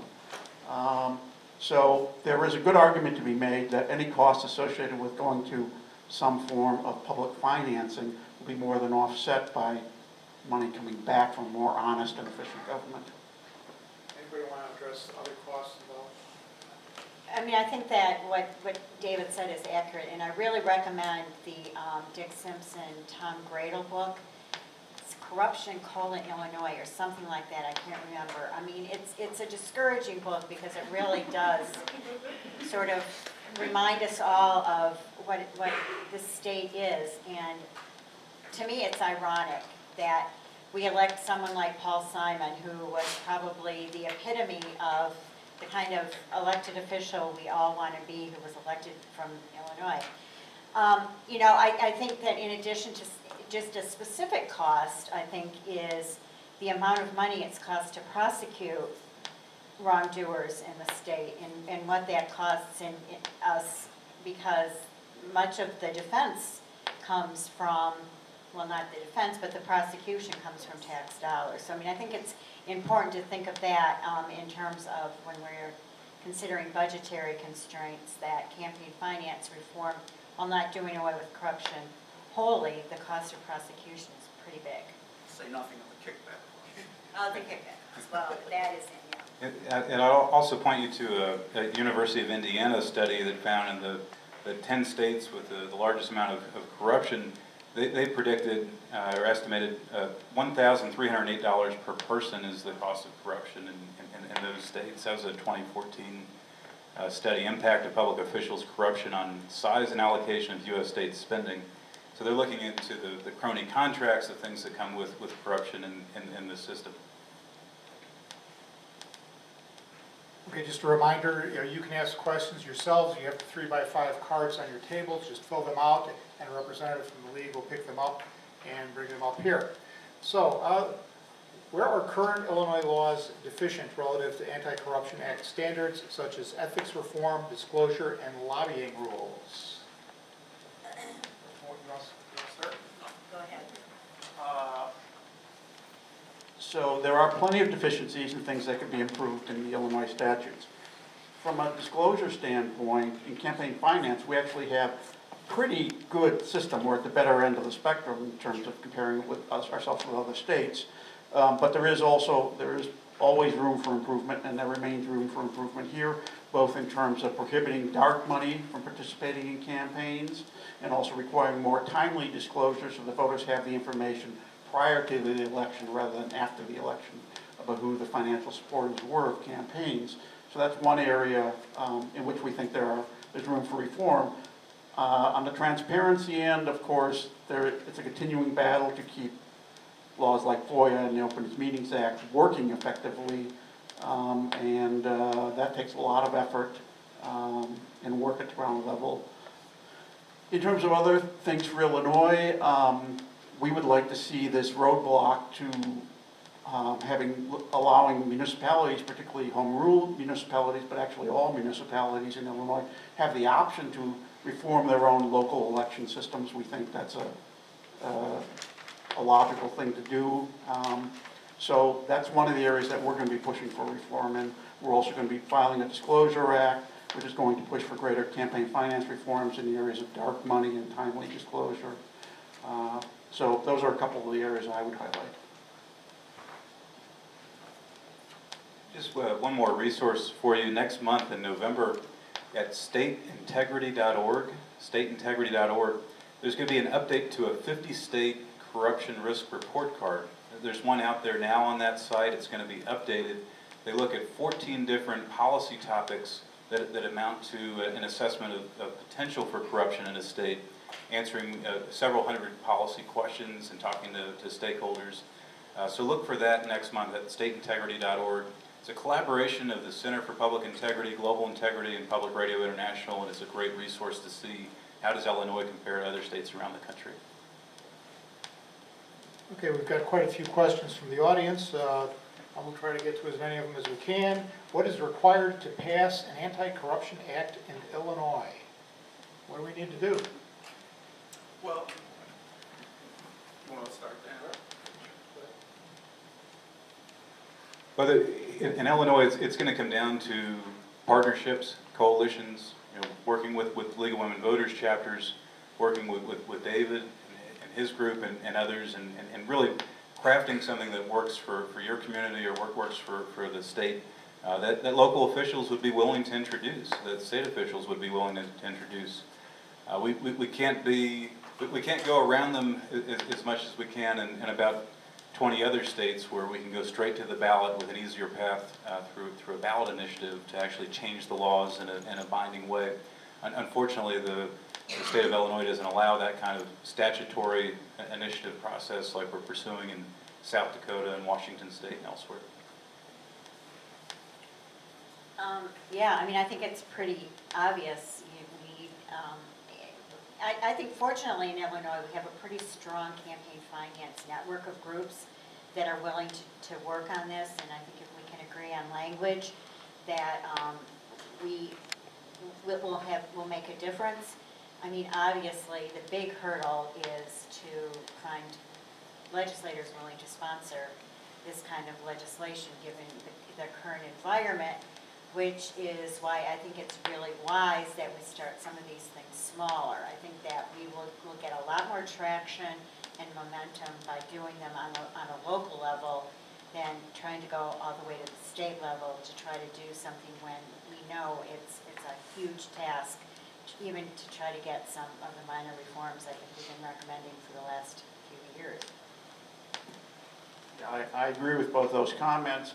So there is a good argument to be made that any cost associated with going to some form of public financing will be more than offset by money coming back from more honest and efficient government. Anybody want to address other costs involved? I mean, I think that what David said is accurate, and I really recommend the Dick Simpson, Tom Gradle book. It's Corruption, Illinois, or something like that, I can't remember. I mean, it's a discouraging book because it really does sort of remind us all of what the state is. And to me, it's ironic that we elect someone like Paul Simon, who was probably the epitome of the kind of elected official we all want to be, who was elected from Illinois. I think that in addition to just a specific cost, I think, is the amount of money it's cost to prosecute wrongdoers in the state, and what that costs in us, because much of the defense comes from, well, not the defense, but the prosecution comes from tax dollars. So, I mean, I think it's important to think of that in terms of when we're considering budgetary constraints, that campaign finance reform, while not doing away with corruption wholly, the cost of prosecution is pretty big. Say nothing of the kickback. Oh, the kickback as well, that is in, yeah. And I'll also point you to a University of Indiana study that found in the 10 states with the largest amount of corruption, they predicted or estimated $1,308 per person is the cost of corruption in those states. That was a 2014 study, Impact of Public Officials' Corruption on Size and Allocation of U.S. State Spending. So they're looking into the crony contracts, the things that come with corruption in the system. Okay, just a reminder, you can ask questions yourselves. You have the 3x5 cards on your tables. Just fill them out, and a representative from the league will pick them up and bring them up here. So, where are current Illinois laws deficient relative to Anti-Corruption Act standards such as ethics reform, disclosure, and lobbying rules? You want to start? Go ahead. So there are plenty of deficiencies and things that could be improved in the Illinois statutes. From a disclosure standpoint, in campaign finance, we actually have a pretty good system. We're at the better end of the spectrum in terms of comparing with ourselves with other states. But there is always room for improvement, and there remains room for improvement here, both in terms of prohibiting dark money from participating in campaigns and also requiring more timely disclosure so the voters have the information prior to the election rather than after the election about who the financial supporters were of campaigns. So that's one area in which we think there's room for reform. On the transparency end, of course, it's a continuing battle to keep laws like FOIA and the Open Meetings Act working effectively, and that takes a lot of effort and work at the ground level. In terms of other things for Illinois, we would like to see this roadblock to allowing municipalities, particularly home rule municipalities, but actually all municipalities in Illinois, have the option to reform their own local election systems. We think that's a logical thing to do. So that's one of the areas that we're going to be pushing for reform in. We're also going to be filing a Disclosure Act, which is going to push for greater campaign finance reforms in the areas of dark money and timely disclosure. So those are a couple of the areas I would highlight. Just one more resource for you. Next month in November at stateintegrity.org, there's going to be an update to a 50-state corruption risk report card. There's one out there now on that site. It's going to be updated. They look at 14 different policy topics that amount to an assessment of potential for corruption in a state, answering several hundred policy questions and talking to stakeholders. So look for that next month at stateintegrity.org. It's a collaboration of the Center for Public Integrity, Global Integrity, and Public Radio International, and it's a great resource to see how does Illinois compare to other states around the country. Okay, we've got quite a few questions from the audience. I will try to get to as many of them as we can. What is required to pass an anti-corruption act in Illinois? What do we need to do? Well, you want to start there? Well, in Illinois, it's going to come down to partnerships, coalitions, working with League of Women Voters chapters, working with David and his group and others, and really crafting something that works for your community or works for the state, that local officials would be willing to introduce, that state officials would be willing to introduce. We can't go around them as much as we can in about 20 other states where we can go straight to the ballot with an easier path through a ballot initiative to actually change the laws in a binding way. Unfortunately, the state of Illinois doesn't allow that kind of statutory initiative process like we're pursuing in South Dakota and Washington State and elsewhere. Yeah, I mean, I think it's pretty obvious. I think fortunately in Illinois we have a pretty strong campaign finance network of groups that are willing to work on this, and I think if we can agree on language that will make a difference. I mean, obviously the big hurdle is to find legislators willing to sponsor this kind of legislation given the current environment which is why I think it's really wise that we start some of these things smaller. I think that we will get a lot more traction and momentum by doing them on a local level than trying to go all the way to the state level to try to do something when we know it's a huge task, even to try to get some of the minor reforms I think we've been recommending for the last few years. I agree with both those comments.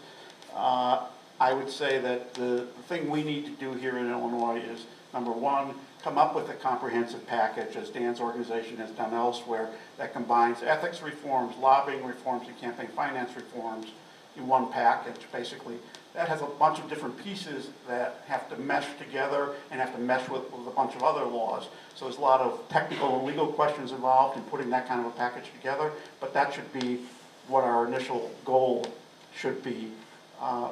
I would say that the thing we need to do here in Illinois is, number one, come up with a comprehensive package, as Dan's organization has done elsewhere, that combines ethics reforms, lobbying reforms, and campaign finance reforms in one package. Basically, that has a bunch of different pieces that have to mesh together and have to mesh with a bunch of other laws. So there's a lot of technical and legal questions involved in putting that kind of a package together, but that should be what our initial goal should be.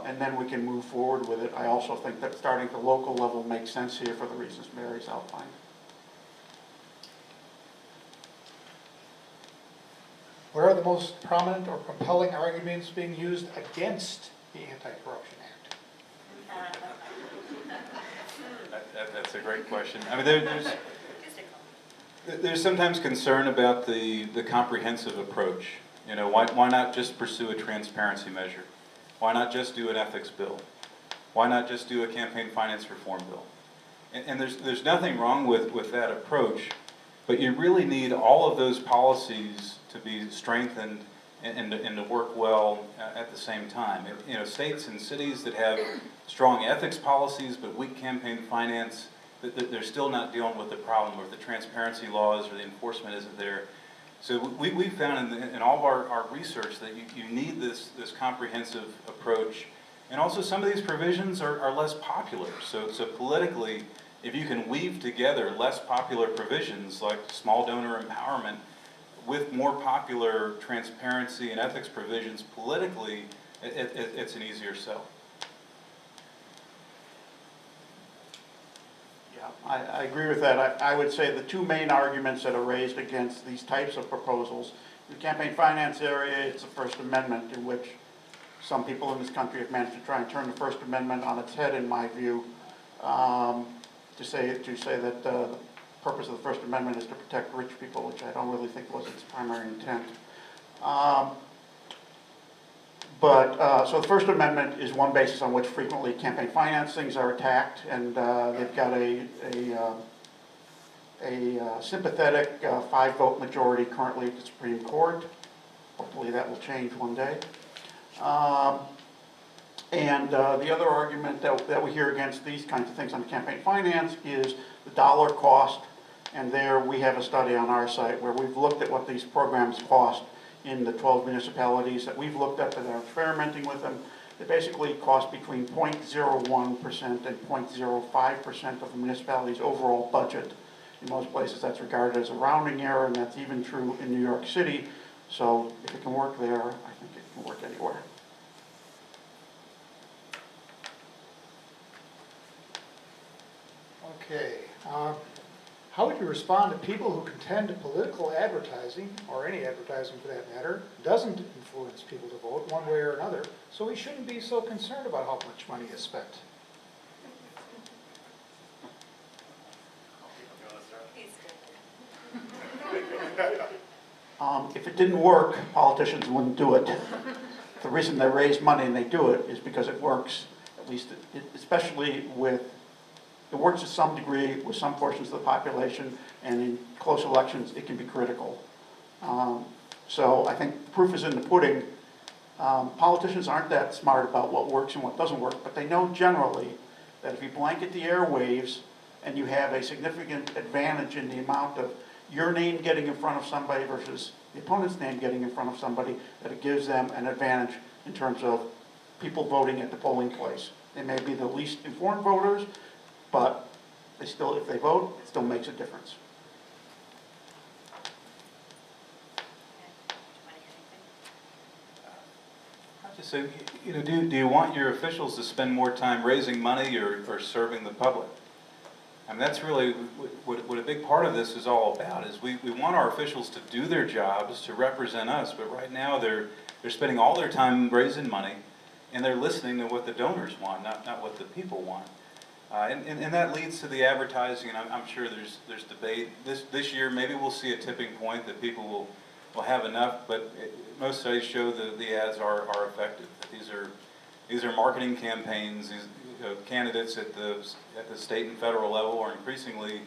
And then we can move forward with it. I also think that starting at the local level makes sense here for the reasons Mary's outlined. What are the most prominent or compelling arguments being used against the Anti-Corruption Act? That's a great question. I mean, there's sometimes concern about the comprehensive approach. You know, why not just pursue a transparency measure? Why not just do an ethics bill? Why not just do a campaign finance reform bill? And there's nothing wrong with that approach, but you really need all of those policies to be strengthened and to work well at the same time. You know, states and cities that have strong ethics policies but weak campaign finance, they're still not dealing with the problem, or the transparency laws or the enforcement isn't there. So we found in all of our research that you need this comprehensive approach. And also some of these provisions are less popular. So politically, if you can weave together less popular provisions like small donor empowerment with more popular transparency and ethics provisions politically, it's an easier sell. I agree with that. I would say the two main arguments that are raised against these types of proposals, in the campaign finance area, it's the First Amendment, in which some people in this country have managed to try and turn the First Amendment on its head, in my view, to say that the purpose of the First Amendment is to protect rich people, which I don't really think was its primary intent. So the First Amendment is one basis on which frequently campaign finance things are attacked, and they've got a sympathetic 5-vote majority currently at the Supreme Court. Hopefully that will change one day. The other argument that we hear against these kinds of things on campaign finance is the dollar cost, and there we have a study on our site where we've looked at what these programs cost in the 12 municipalities that we've looked at that are experimenting with them. They basically cost between 0.01% and 0.05% of the municipality's overall budget. In most places that's regarded as a rounding error, and that's even true in New York City. So if it can work there, I think it can work anywhere. Okay. How would you respond to people who contend political advertising, or any advertising for that matter, doesn't influence people to vote one way or another, so we shouldn't be so concerned about how much money is spent? If it didn't work, politicians wouldn't do it. The reason they raise money and they do it is because it works, at least especially with, it works to some degree with some portions of the population, and in close elections it can be critical. So I think the proof is in the pudding. Politicians aren't that smart about what works and what doesn't work, but they know generally that if you blanket the airwaves and you have a significant advantage in the amount of your name getting in front of somebody versus the opponent's name getting in front of somebody, that it gives them an advantage in terms of people voting at the polling place. They may be the least informed voters, but they still, if they vote, it still makes a difference. So, you know, do you want your officials to spend more time raising money or serving the public? I mean, that's really what a big part of this is all about, is we want our officials to do their jobs, to represent us, but right now they're spending all their time raising money, and they're listening to what the donors want, not what the people want. And that leads to the advertising, and I'm sure there's debate. This year, maybe we'll see a tipping point that people will have enough, but most studies show that the ads are effective. These are marketing campaigns. These candidates at the state and federal level are increasingly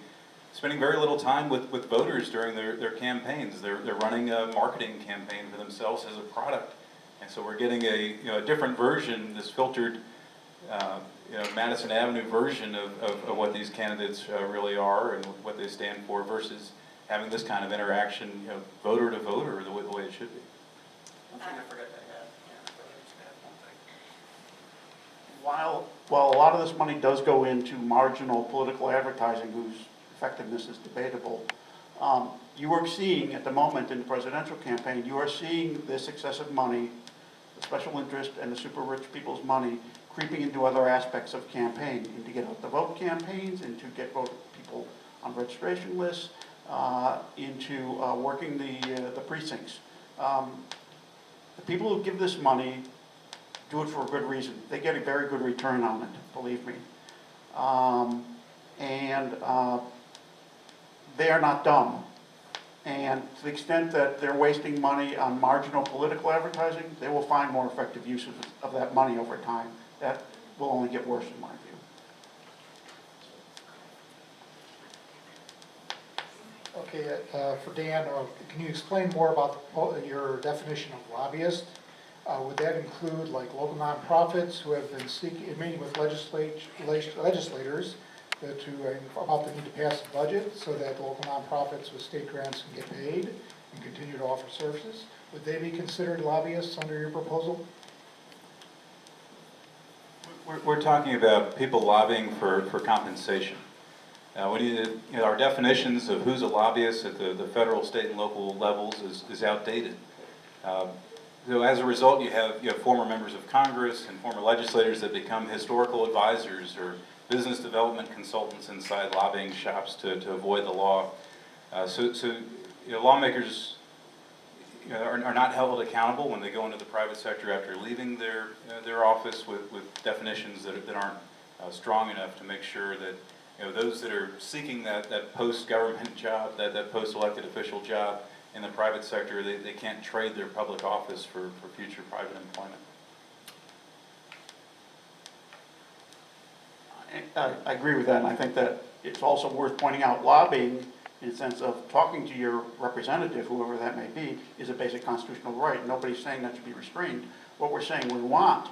spending very little time with voters during their campaigns. They're running a marketing campaign for themselves as a product, and so we're getting a different version, this filtered Madison Avenue version of what these candidates really are and what they stand for, versus having this kind of interaction, voter to voter, the way it should be. One thing I forgot to add, I just add one thing. While a lot of this money does go into marginal political advertising whose effectiveness is debatable, you are seeing at the moment in the presidential campaign, you are seeing this excessive money, the special interest and the super rich people's money creeping into other aspects of campaign, into get out the vote campaigns, into get vote people on registration lists, into working the precincts. The people who give this money do it for a good reason. They get a very good return on it, believe me. They are not dumb. And to the extent that they're wasting money on marginal political advertising, they will find more effective uses of that money over time. That will only get worse in my view. Okay, for Dan, can you explain more about your definition of lobbyist? Would that include like local nonprofits who have been meeting with legislators about the need to pass a budget so that local nonprofits with state grants can get paid and continue to offer services? Would they be considered lobbyists under your proposal? We're talking about people lobbying for compensation. Our definitions of who's a lobbyist at the federal, state, and local levels is outdated. So as a result, you have former members of Congress and former legislators that become historical advisors or business development consultants inside lobbying shops to avoid the law. So lawmakers are not held accountable when they go into the private sector after leaving their office with definitions that aren't strong enough to make sure that those that are seeking that post-government job, that post-elected official job in the private sector, they can't trade their public office for future private employment. I agree with that, and I think that it's also worth pointing out lobbying, in the sense of talking to your representative, whoever that may be, is a basic constitutional right. Nobody's saying that should be restrained. What we're saying we want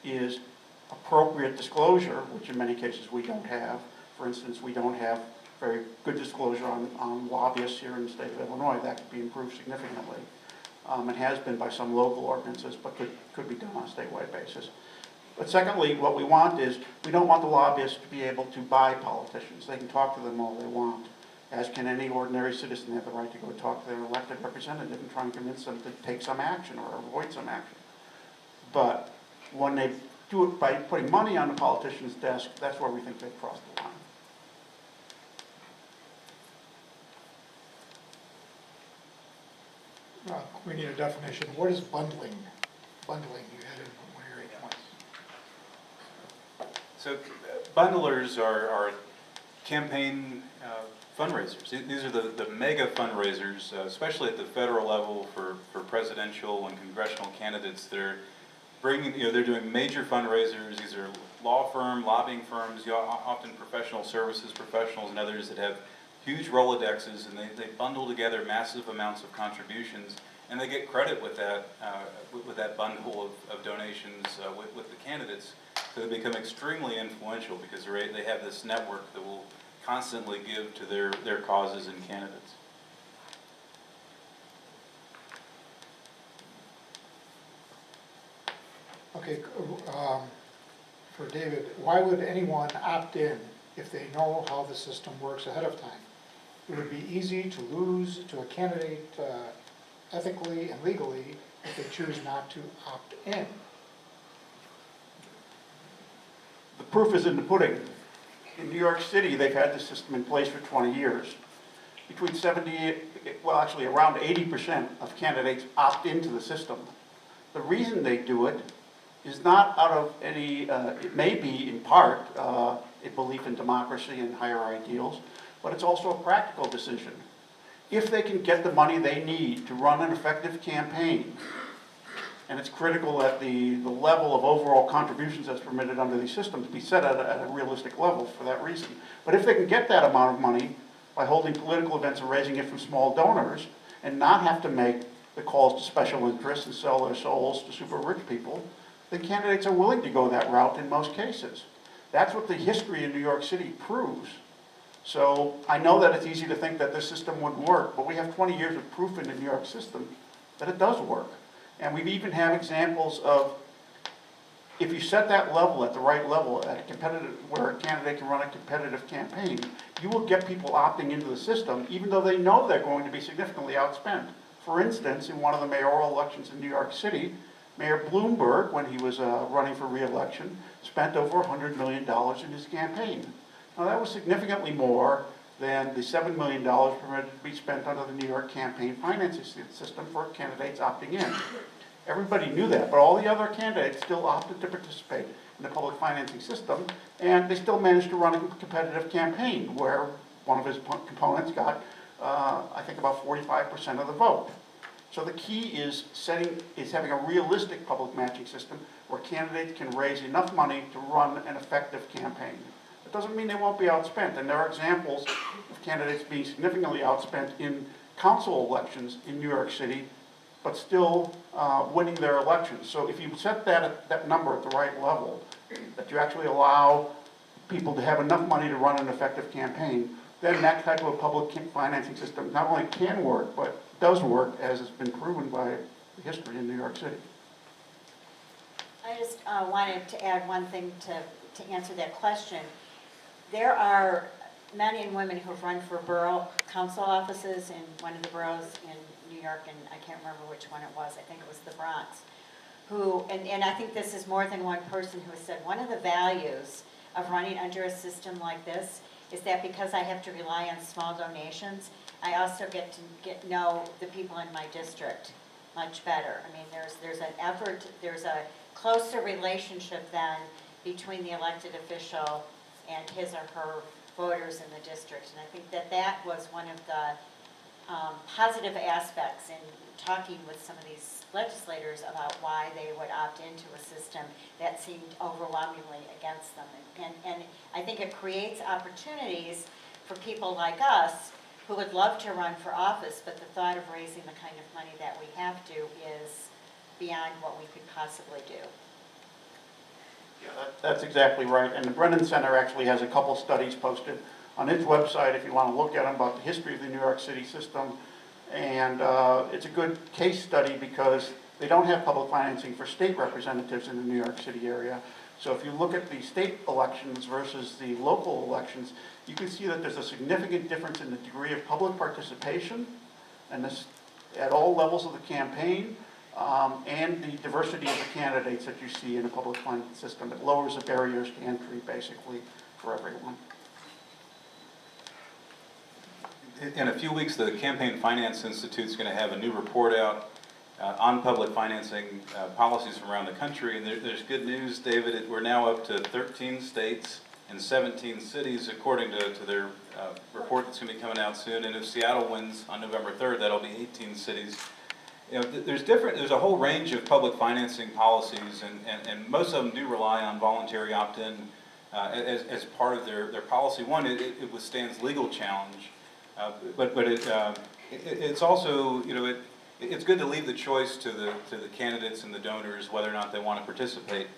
is appropriate disclosure, which in many cases we don't have. For instance, we don't have very good disclosure on lobbyists here in the state of Illinois. That could be improved significantly. It has been by some local ordinances, but could be done on a statewide basis. But secondly, what we want is, we don't want the lobbyists to be able to buy politicians. They can talk to them all they want, as can any ordinary citizen. They have the right to go talk to their elected representative and try and convince them to take some action or avoid some action. But when they do it by putting money on the politician's desk, that's where we think they've crossed the line. We need a definition. What is bundling? Bundling, you had in one of your 8 points. So bundlers are campaign fundraisers. These are the mega fundraisers, especially at the federal level for presidential and congressional candidates. They're bringing, they're doing major fundraisers. These are law firm, lobbying firms, often professional services professionals and others that have huge Rolodexes, and they bundle together massive amounts of contributions, and they get credit with that bundle of donations with the candidates. So they become extremely influential because they have this network that will constantly give to their causes and candidates. Okay, for David, why would anyone opt in if they know how the system works ahead of time? It would be easy to lose to a candidate ethically and legally if they choose not to opt in. The proof is in the pudding. In New York City, they've had this system in place for 20 years. Between 70, around 80% of candidates opt into the system. The reason they do it is not out of any, it may be in part a belief in democracy and higher ideals, but it's also a practical decision. If they can get the money they need to run an effective campaign, and it's critical that the level of overall contributions that's permitted under these systems be set at a realistic level for that reason. But if they can get that amount of money by holding political events and raising it from small donors and not have to make the calls to special interests and sell their souls to super rich people, then candidates are willing to go that route in most cases. That's what the history in New York City proves. So I know that it's easy to think that this system wouldn't work, but we have 20 years of proof in the New York system that it does work. And we even have examples of, if you set that level at the right level, at a competitive, where a candidate can run a competitive campaign, you will get people opting into the system, even though they know they're going to be significantly outspent. For instance, in one of the mayoral elections in New York City, Mayor Bloomberg, when he was running for re-election, spent over $100 million in his campaign. Now that was significantly more than the $7 million permitted to be spent under the New York campaign financing system for candidates opting in. Everybody knew that, but all the other candidates still opted to participate in the public financing system, and they still managed to run a competitive campaign where one of his components got, I think, about 45% of the vote. So the key is having a realistic public matching system where candidates can raise enough money to run an effective campaign. It doesn't mean they won't be outspent, and there are examples of candidates being significantly outspent in council elections in New York City, but still winning their elections. So if you set that number at the right level, that you actually allow people to have enough money to run an effective campaign, then that type of public financing system not only can work, but does work, as has been proven by the history in New York City. I just wanted to add one thing to answer that question. There are men and women who've run for borough council offices in one of the boroughs in New York, and I can't remember which one it was, I think it was the Bronx, who, and I think this is more than one person who has said, one of the values of running under a system like this is that because I have to rely on small donations, I also get to know the people in my district much better. I mean, there's an effort, there's a closer relationship then between the elected official and his or her voters in the district. And I think that was one of the positive aspects in talking with some of these legislators about why they would opt into a system that seemed overwhelmingly against them. And I think it creates opportunities for people like us who would love to run for office, but the thought of raising the kind of money that we have to is beyond what we could possibly do. Yeah, that's exactly right. And the Brennan Center actually has a couple studies posted on its website if you want to look at them about the history of the New York City system. And it's a good case study because they don't have public financing for state representatives in the New York City area. So if you look at the state elections versus the local elections, you can see that there's a significant difference in the degree of public participation, and this at all levels of the campaign, and the diversity of the candidates that you see in a public funding system. It lowers the barriers to entry, basically, for everyone. In a few weeks, the Campaign Finance Institute is going to have a new report out on public financing policies from around the country. And there's good news, David. We're now up to 13 states and 17 cities, according to their report that's going to be coming out soon. And if Seattle wins on November 3rd, that'll be 18 cities. You know, there's a whole range of public financing policies, and most of them do rely on voluntary opt-in as part of their policy. One, it withstands legal challenge, but it's also, you know, it's good to leave the choice to the candidates and the donors whether or not they want to participate.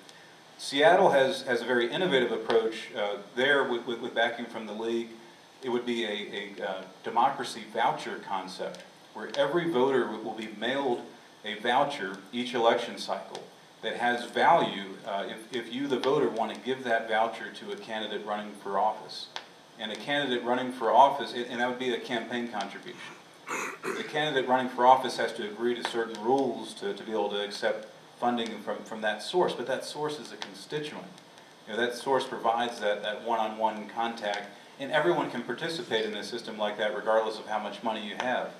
Seattle has a very innovative approach there with backing from the league. It would be a democracy voucher concept, where every voter will be mailed a voucher each election cycle that has value if you, the voter, want to give that voucher to a candidate running for office. And a candidate running for office, and that would be a campaign contribution. The candidate running for office has to agree to certain rules to be able to accept funding from that source, but that source is a constituent. You know, that source provides that one-on-one contact, and everyone can participate in a system like that regardless of how much money you have.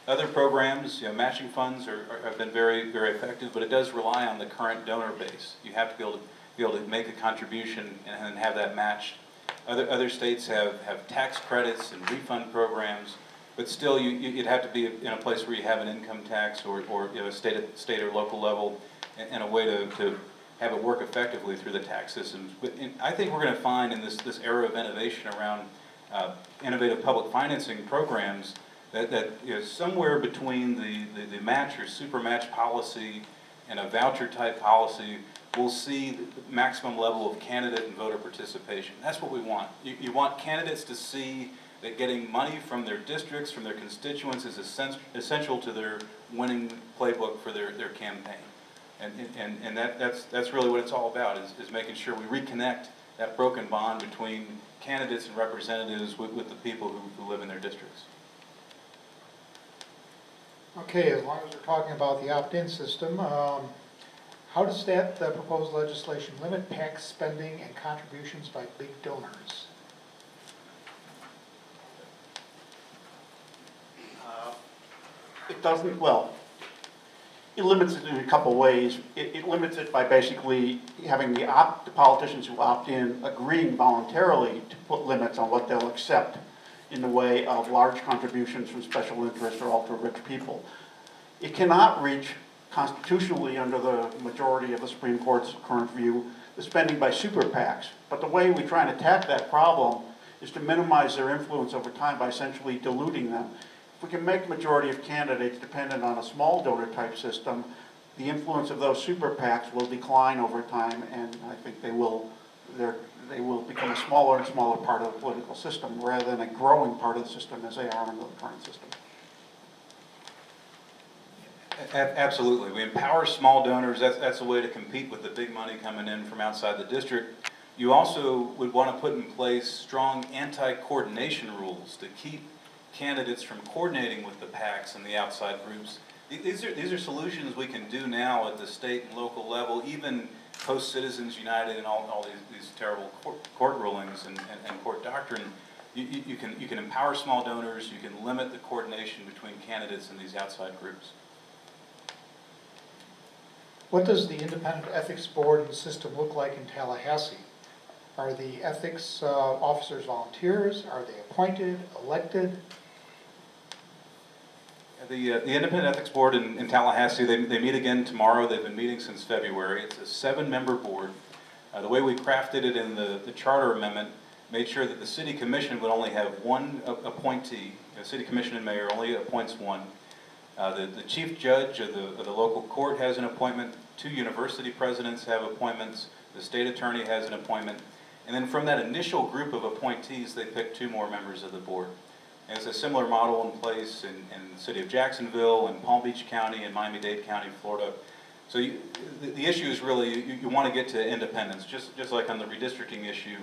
Other programs, matching funds have been very, very effective, but it does rely on the current donor base. You have to be able to make a contribution and have that matched. Other states have tax credits and refund programs, but still you'd have to be in a place where you have an income tax or state or local level and a way to have it work effectively through the tax systems. But I think we're going to find in this era of innovation around innovative public financing programs that somewhere between the match or super match policy and a voucher type policy, we'll see the maximum level of candidate and voter participation. That's what we want. You want candidates to see that getting money from their districts, from their constituents is essential to their winning playbook for their campaign. And that's really what it's all about, is making sure we reconnect that broken bond between candidates and representatives with the people who live in their districts. Okay, as long as we're talking about the opt-in system, how does that proposed legislation limit PAC spending and contributions by big donors? It doesn't, well, it limits it in a couple ways. It limits it by basically having the politicians who opt in agreeing voluntarily to put limits on what they'll accept in the way of large contributions from special interest or ultra-rich people. It cannot reach constitutionally, under the majority of the Supreme Court's current view, the spending by super PACs. But the way we try and attack that problem is to minimize their influence over time by essentially diluting them. If we can make the majority of candidates dependent on a small donor type system, the influence of those super PACs will decline over time, and I think they will become a smaller and smaller part of the political system rather than a growing part of the system as they are under the current system. Absolutely. We empower small donors. That's a way to compete with the big money coming in from outside the district. You also would want to put in place strong anti-coordination rules to keep candidates from coordinating with the PACs and the outside groups. These are solutions we can do now at the state and local level, even post Citizens United and all these terrible court rulings and court doctrine. You can empower small donors. You can limit the coordination between candidates and these outside groups. What does the independent ethics board and system look like in Tallahassee? Are the ethics officers volunteers? Are they appointed, elected? The Independent Ethics Board in Tallahassee, they meet again tomorrow. They've been meeting since February. It's a 7-member board. The way we crafted it in the charter amendment made sure that the city commission would only have one appointee. The city commission and mayor only appoints one. The chief judge of the local court has an appointment. 2 university presidents have appointments. The state attorney has an appointment. And then from that initial group of appointees, they pick 2 more members of the board. And it's a similar model in place in the city of Jacksonville and Palm Beach County and Miami-Dade County, Florida. So the issue is really you want to get to independence, just like on the redistricting issue.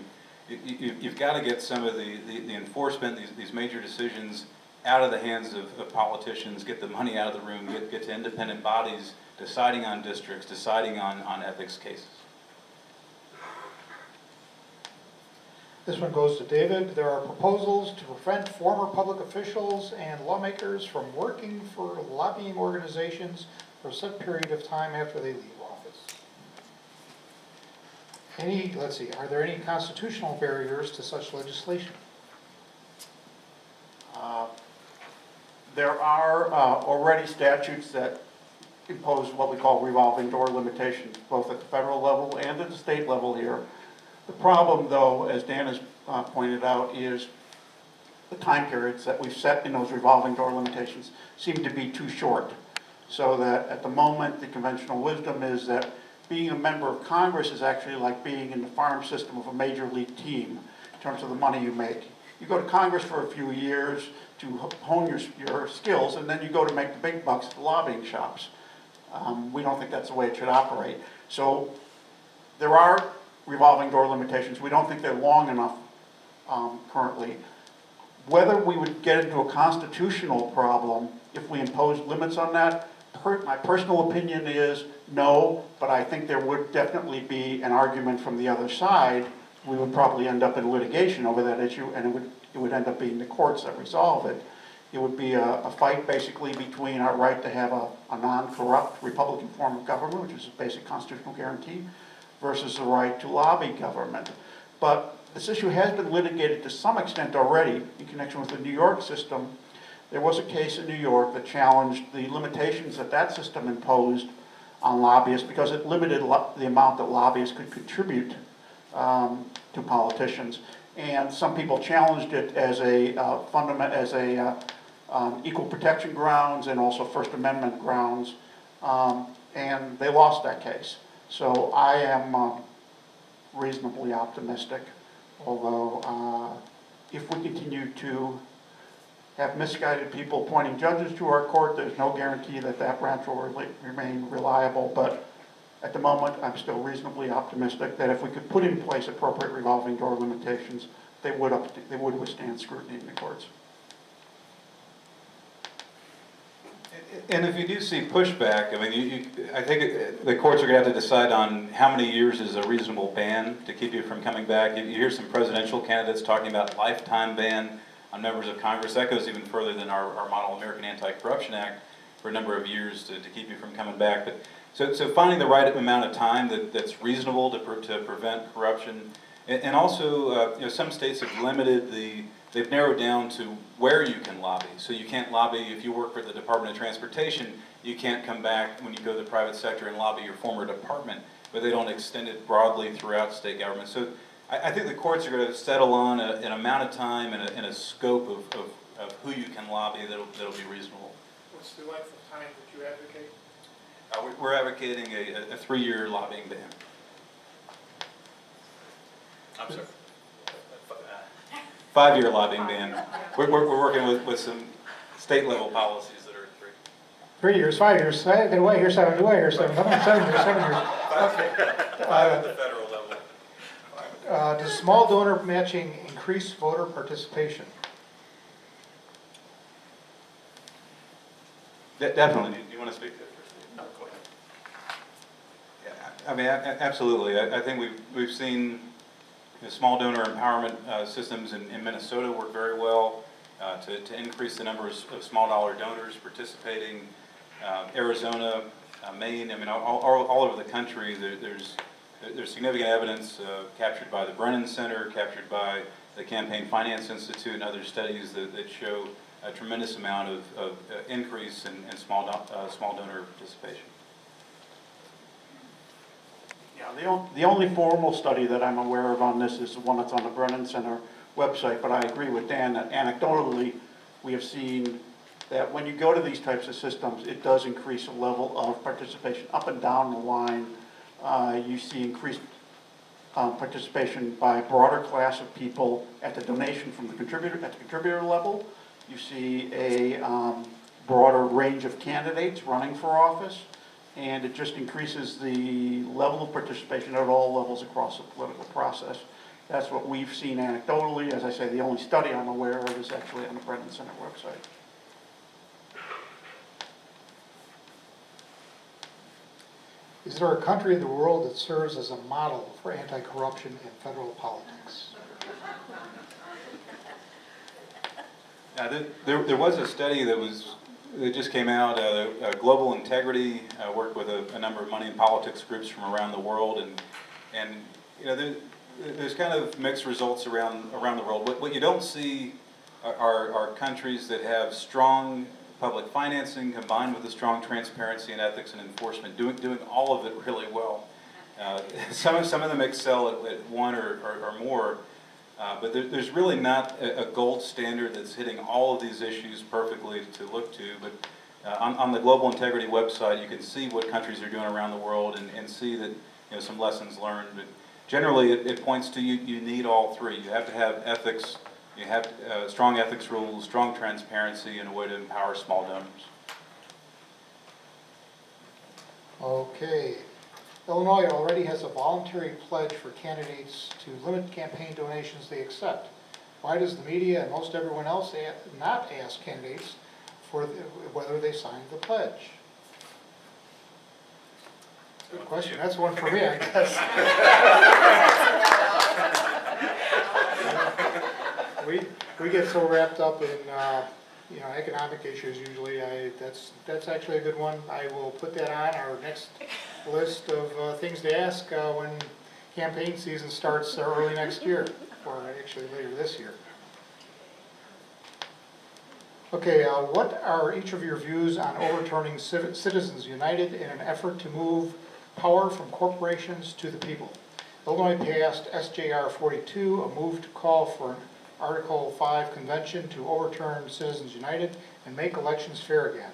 You've got to get some of the enforcement, these major decisions out of the hands of politicians, get the money out of the room, get to independent bodies deciding on districts, deciding on ethics cases. This one goes to David. There are proposals to prevent former public officials and lawmakers from working for lobbying organizations for a set period of time after they leave office. Are there any constitutional barriers to such legislation? There are already statutes that impose what we call revolving door limitations, both at the federal level and at the state level here. The problem, though, as Dan has pointed out, is the time periods that we've set in those revolving door limitations seem to be too short. So that at the moment, the conventional wisdom is that being a member of Congress is actually like being in the farm system of a major league team in terms of the money you make. You go to Congress for a few years to hone your skills, and then you go to make the big bucks at the lobbying shops. We don't think that's the way it should operate. So there are revolving door limitations. We don't think they're long enough currently. Whether we would get into a constitutional problem if we imposed limits on that, my personal opinion is no, but I think there would definitely be an argument from the other side. We would probably end up in litigation over that issue, and it would end up being the courts that resolve it. It would be a fight basically between our right to have a non-corrupt Republican form of government, which is a basic constitutional guarantee, versus the right to lobby government. But this issue has been litigated to some extent already in connection with the New York system. There was a case in New York that challenged the limitations that that system imposed on lobbyists because it limited the amount that lobbyists could contribute to politicians. And some people challenged it as equal protection grounds and also First Amendment grounds, and they lost that case. So I am reasonably optimistic, although if we continue to have misguided people appointing judges to our court, there's no guarantee that that branch will remain reliable. But at the moment, I'm still reasonably optimistic that if we could put in place appropriate revolving door limitations, they would withstand scrutiny in the courts. And if you do see pushback, I mean, I think the courts are going to have to decide on how many years is a reasonable ban to keep you from coming back. You hear some presidential candidates talking about lifetime ban on members of Congress. That goes even further than our model American Anti-Corruption Act for a number of years to keep you from coming back. But so finding the right amount of time that's reasonable to prevent corruption, and also some states have limited they've narrowed down to where you can lobby. So you can't lobby if you work for the Department of Transportation. You can't come back when you go to the private sector and lobby your former department, but they don't extend it broadly throughout state government. So I think the courts are going to settle on an amount of time and a scope of who you can lobby that'll be reasonable. What's the length of time that you advocate? We're advocating a 3-year lobbying ban. I'm sorry. 5-year lobbying ban. We're working with some state level policies that are 3. 3 years, 5 years, get away, here's 7, get away, here's 7, 7 years, 7 years. Okay. 5 at the federal level. Does small donor matching increase voter participation? Definitely. Do you want to speak to it first? No, go ahead. Yeah, I mean, absolutely. I think we've seen small donor empowerment systems in Minnesota work very well to increase the number of small dollar donors participating. Arizona, Maine, I mean, all over the country, there's significant evidence captured by the Brennan Center, captured by the Campaign Finance Institute, and other studies that show a tremendous amount of increase in small donor participation. Yeah, the only formal study that I'm aware of on this is the one that's on the Brennan Center website, but I agree with Dan that anecdotally we have seen that when you go to these types of systems, it does increase the level of participation up and down the line. You see increased participation by a broader class of people at the donation from the contributor level. You see a broader range of candidates running for office, and it just increases the level of participation at all levels across the political process. That's what we've seen anecdotally. As I say, the only study I'm aware of is actually on the Brennan Center website. Is there a country in the world that serves as a model for anti-corruption in federal politics? There was a study that just came out, Global Integrity, worked with a number of money and politics groups from around the world, and there's kind of mixed results around the world. What you don't see are countries that have strong public financing combined with a strong transparency and ethics and enforcement, doing all of it really well. Some of them excel at one or more, but there's really not a gold standard that's hitting all of these issues perfectly to look to. But on the Global Integrity website, you can see what countries are doing around the world and see that some lessons learned. But generally, it points to you need all three. You have to have ethics. You have strong ethics rules, strong transparency, and a way to empower small donors. Okay. Illinois already has a voluntary pledge for candidates to limit campaign donations they accept. Why does the media and most everyone else not ask candidates for whether they signed the pledge? Good question. That's one for me, I guess. We get so wrapped up in you know, economic issues usually, that's actually a good one. I will put that on our next list of things to ask when campaign season starts early next year, or actually later this year. Okay, what are each of your views on overturning Citizens United in an effort to move power from corporations to the people? Illinois passed SJR 42, a move to call for an Article 5 convention to overturn Citizens United and make elections fair again.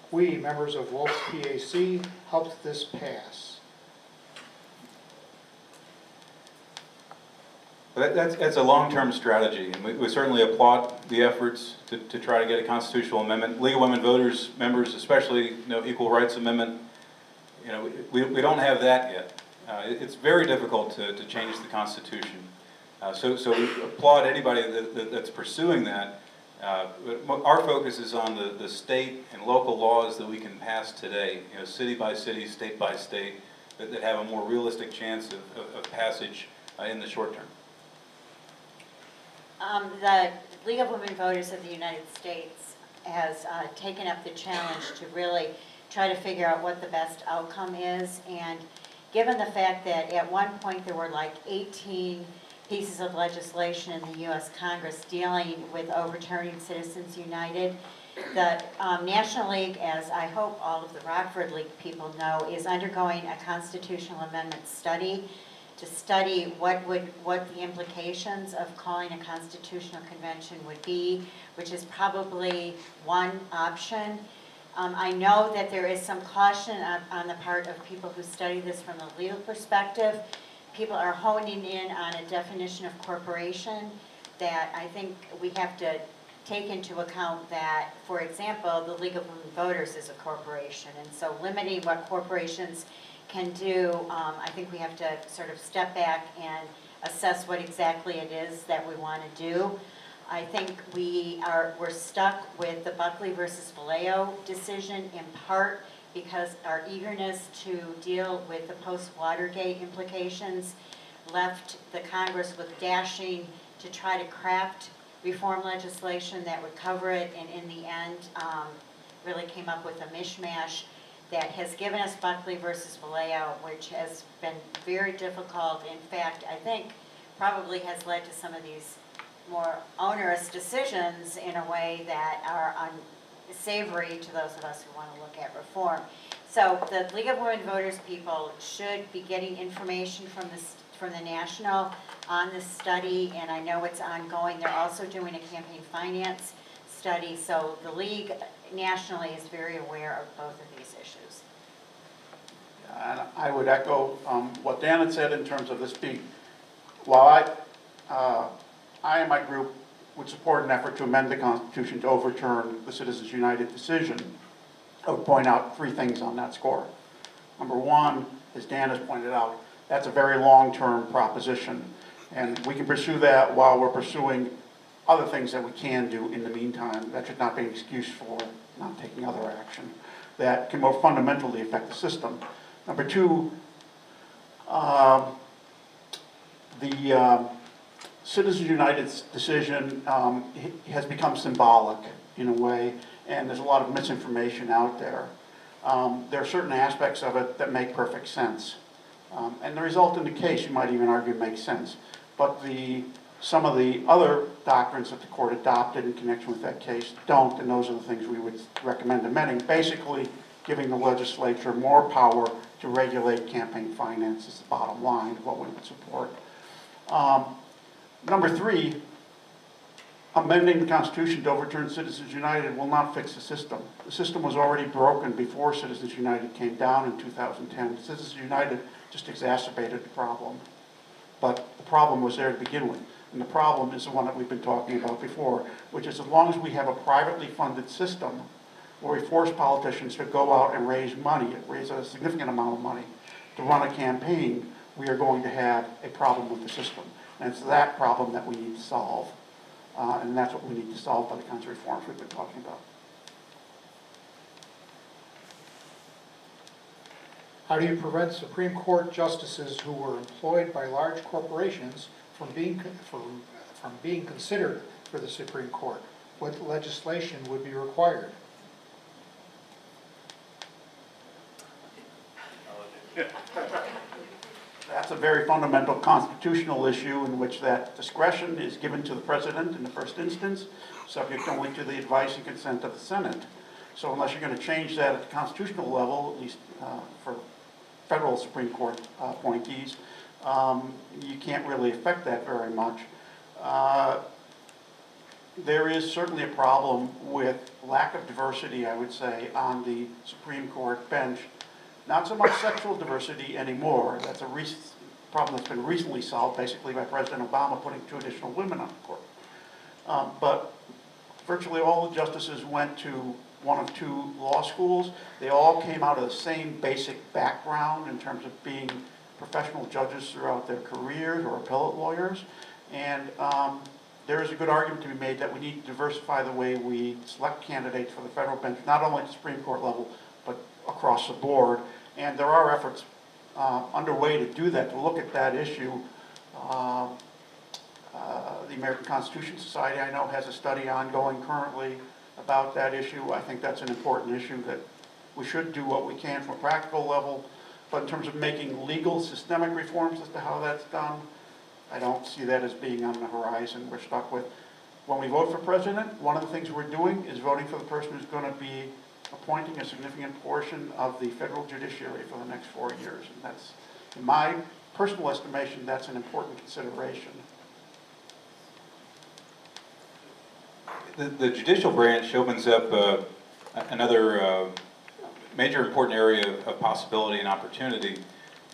We, members of Wolf PAC, helped this pass. That's a long-term strategy, and we certainly applaud the efforts to try to get a constitutional amendment. League of Women Voters members, especially, you know, Equal Rights Amendment, you know, we don't have that yet. It's very difficult to change the Constitution. So we applaud anybody that's pursuing that. Our focus is on the state and local laws that we can pass today, you know, city by city, state by state, that have a more realistic chance of passage in the short term. The League of Women Voters of the United States has taken up the challenge to really try to figure out what the best outcome is. And given the fact that at one point there were like 18 pieces of legislation in the U.S. Congress dealing with overturning Citizens United, the National League, as I hope all of the Rockford League people know, is undergoing a constitutional amendment study to study what the implications of calling a constitutional convention would be, which is probably one option. I know that there is some caution on the part of people who study this from a legal perspective. People are honing in on a definition of corporation that I think we have to take into account that, for example, the League of Women Voters is a corporation, and so limiting what corporations can do, I think we have to sort of step back and assess what exactly it is that we want to do. I think we're stuck with the Buckley versus Vallejo decision in part because our eagerness to deal with the post-Watergate implications left the Congress with dashing to try to craft reform legislation that would cover it, and in the end really came up with a mishmash that has given us Buckley versus Vallejo, which has been very difficult. In fact, I think probably has led to some of these more onerous decisions in a way that are unsavory to those of us who want to look at reform. So the League of Women Voters people should be getting information from the National on this study, and I know it's ongoing. They're also doing a campaign finance study, so the League nationally is very aware of both of these issues. And I would echo what Dan had said in terms of this being, while I and my group would support an effort to amend the Constitution to overturn the Citizens United decision, I would point out three things on that score. Number one, as Dan has pointed out, that's a very long-term proposition, and we can pursue that while we're pursuing other things that we can do in the meantime. That should not be an excuse for not taking other action that can more fundamentally affect the system. Number two, the Citizens United's decision has become symbolic in a way, and there's a lot of misinformation out there. There are certain aspects of it that make perfect sense. And the result in the case, you might even argue, makes sense. But some of the other doctrines that the court adopted in connection with that case don't, and those are the things we would recommend amending. Basically, giving the legislature more power to regulate campaign finance is the bottom line of what we would support. Number three, amending the Constitution to overturn Citizens United will not fix the system. The system was already broken before Citizens United came down in 2010. Citizens United just exacerbated the problem. But the problem was there to begin with. And the problem is the one that we've been talking about before, which is as long as we have a privately funded system where we force politicians to go out and raise money, raise a significant amount of money to run a campaign, we are going to have a problem with the system. And it's that problem that we need to solve. And that's what we need to solve by the kinds of reforms we've been talking about. How do you prevent Supreme Court justices who were employed by large corporations from being considered for the Supreme Court? what legislation would be required? That's a very fundamental constitutional issue in which that discretion is given to the president in the first instance, subject only to the advice and consent of the Senate. So unless you're going to change that at the constitutional level, at least for federal Supreme Court appointees, you can't really affect that very much. There is certainly a problem with lack of diversity, I would say, on the Supreme Court bench. Not so much sexual diversity anymore. That's a problem that's been recently solved, basically by President Obama putting 2 additional women on the court. But virtually all the justices went to one of 2 law schools. They all came out of the same basic background in terms of being professional judges throughout their careers or appellate lawyers. And there is a good argument to be made that we need to diversify the way we select candidates for the federal bench, not only at the Supreme Court level, but across the board. And there are efforts underway to do that, to look at that issue. The American Constitution Society, I know, has a study ongoing currently about that issue. I think that's an important issue that we should do what we can from a practical level. But in terms of making legal systemic reforms as to how that's done, I don't see that as being on the horizon. We're stuck with, when we vote for president, one of the things we're doing is voting for the person who's going to be appointing a significant portion of the federal judiciary for the next 4 years. And that's, in my personal estimation, that's an important consideration. The judicial branch opens up another major important area of possibility and opportunity.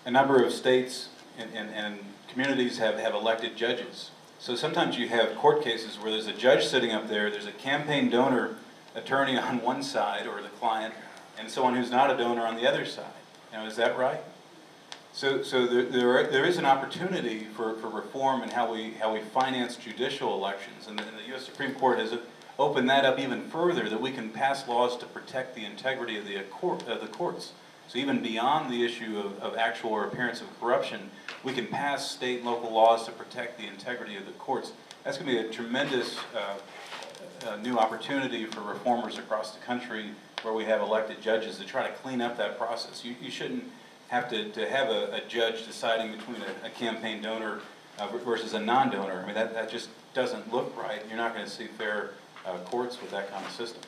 A number of states and communities have elected judges. So sometimes you have court cases where there's a judge sitting up there, there's a campaign donor attorney on one side, or the client, and someone who's not a donor on the other side. Now, is that right? So there is an opportunity for reform in how we finance judicial elections, and the U.S. Supreme Court has opened that up even further, that we can pass laws to protect the integrity of the courts. So even beyond the issue of actual or appearance of corruption, we can pass state and local laws to protect the integrity of the courts. That's going to be a tremendous new opportunity for reformers across the country where we have elected judges to try to clean up that process. You shouldn't have to have a judge deciding between a campaign donor versus a non-donor. I mean, that just doesn't look right. You're not going to see fair courts with that kind of system.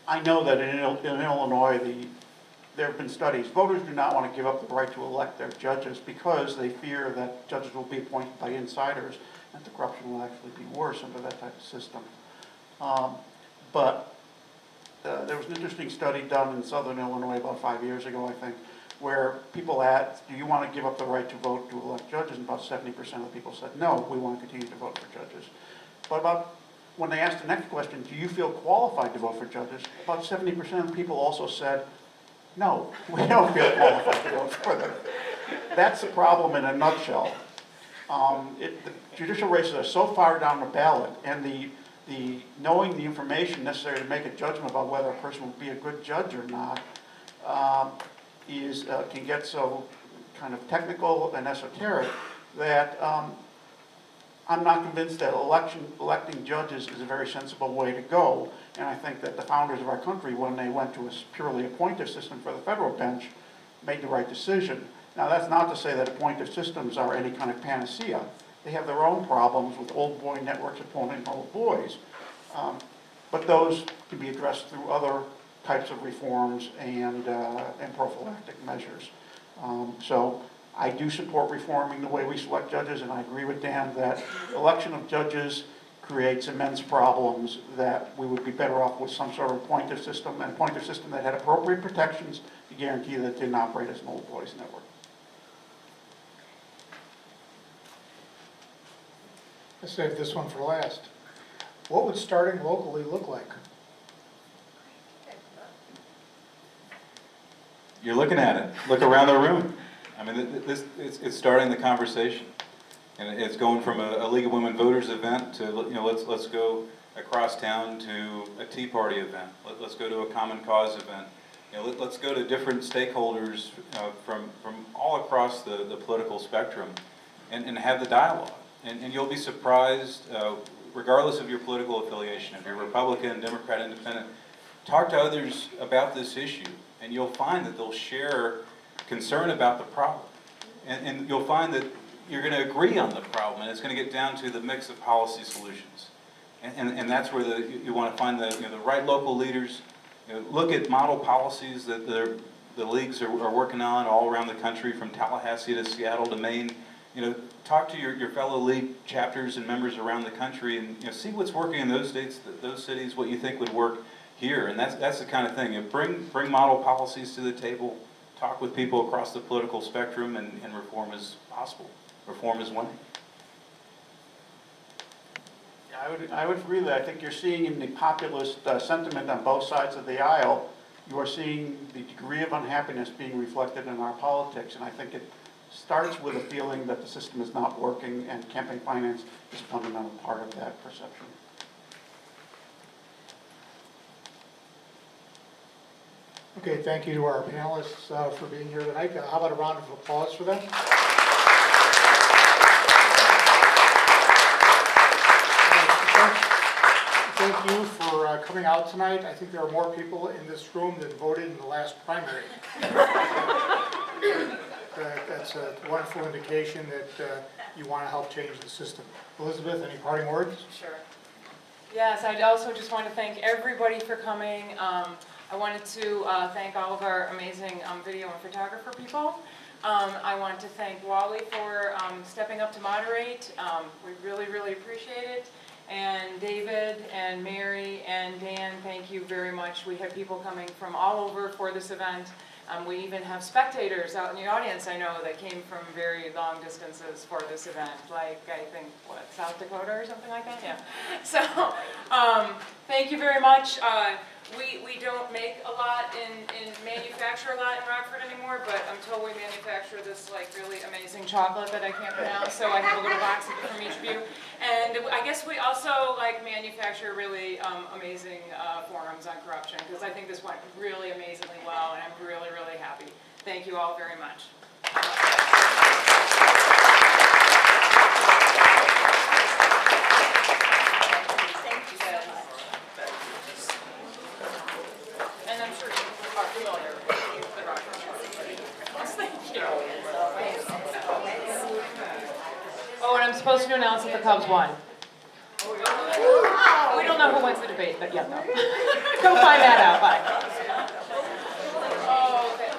I know that in Illinois, there have been studies. Voters do not want to give up the right to elect their judges because they fear that judges will be appointed by insiders and the corruption will actually be worse under that type of system. But there was an interesting study done in southern Illinois about 5 years ago, I think, where people asked, do you want to give up the right to vote to elect judges? And about 70% of the people said, no, we want to continue to vote for judges. But when they asked the next question, do you feel qualified to vote for judges? About 70% of the people also said, no, we don't feel qualified to vote for them. That's the problem in a nutshell. The judicial races are so far down the ballot, and the knowing the information necessary to make a judgment about whether a person will be a good judge or not can get so kind of technical and esoteric that I'm not convinced that electing judges is a very sensible way to go. And I think that the founders of our country, when they went to a purely appointive system for the federal bench, made the right decision. Now, that's not to say that appointive systems are any kind of panacea. They have their own problems with old boy networks appointing old boys. But those can be addressed through other types of reforms and prophylactic measures. So I do support reforming the way we select judges, and I agree with Dan that election of judges creates immense problems, that we would be better off with some sort of appointive system, and appointive system that had appropriate protections to guarantee that it didn't operate as an old boys network. I saved this one for last. What would starting locally look like? You're looking at it. Look around the room. I mean, it's starting the conversation, and it's going from a League of Women Voters event to, you know, let's go across town to a Tea Party event. Let's go to a Common Cause event. You know, let's go to different stakeholders from all across the political spectrum, and have the dialogue. And you'll be surprised, regardless of your political affiliation, if you're Republican, Democrat, Independent, talk to others about this issue, and you'll find that they'll share concern about the problem. And you'll find that you're going to agree on the problem, and it's going to get down to the mix of policy solutions. And that's where you want to find the right local leaders. Look at model policies that the leagues are working on all around the country, from Tallahassee to Seattle to Maine. Talk to your fellow league chapters and members around the country, and see what's working in those states, those cities, what you think would work here. And that's the kind of thing. Bring model policies to the table. Talk with people across the political spectrum, and reform is possible. Reform is winning. I would agree that I think you're seeing in the populist sentiment on both sides of the aisle, you are seeing the degree of unhappiness being reflected in our politics, and I think it starts with a feeling that the system is not working, and campaign finance is a fundamental part of that perception. Okay, thank you to our panelists for being here tonight. How about a round of applause for them? Thank you for coming out tonight. I think there are more people in this room than voted in the last primary. That's a wonderful indication that you want to help change the system. Elizabeth, any parting words? Sure. Yes, I also just want to thank everybody for coming. I wanted to thank all of our amazing video and photographer people. I want to thank Wally for stepping up to moderate. We really, really appreciate it. And David and Mary and Dan, thank you very much. We have people coming from all over for this event. We even have spectators out in the audience, I know, that came from very long distances for this event, like, I think, South Dakota or something like that? Yeah. So, thank you very much. We don't make a lot manufacture a lot in Rockford anymore, but until we manufacture this really amazing chocolate that I can't pronounce, so I have a little box of it from each of you. And I guess we also manufacture really amazing forums on corruption, because I think this went really amazingly well, and I'm really, really happy. Thank you all very much. Thank you so much. And I'm sure you are familiar with the Rockford. Thank you. Oh, and I'm supposed to announce that the Cubs won. We don't know who wins the debate, but yeah, no. Go find that out. Bye. Oh, okay.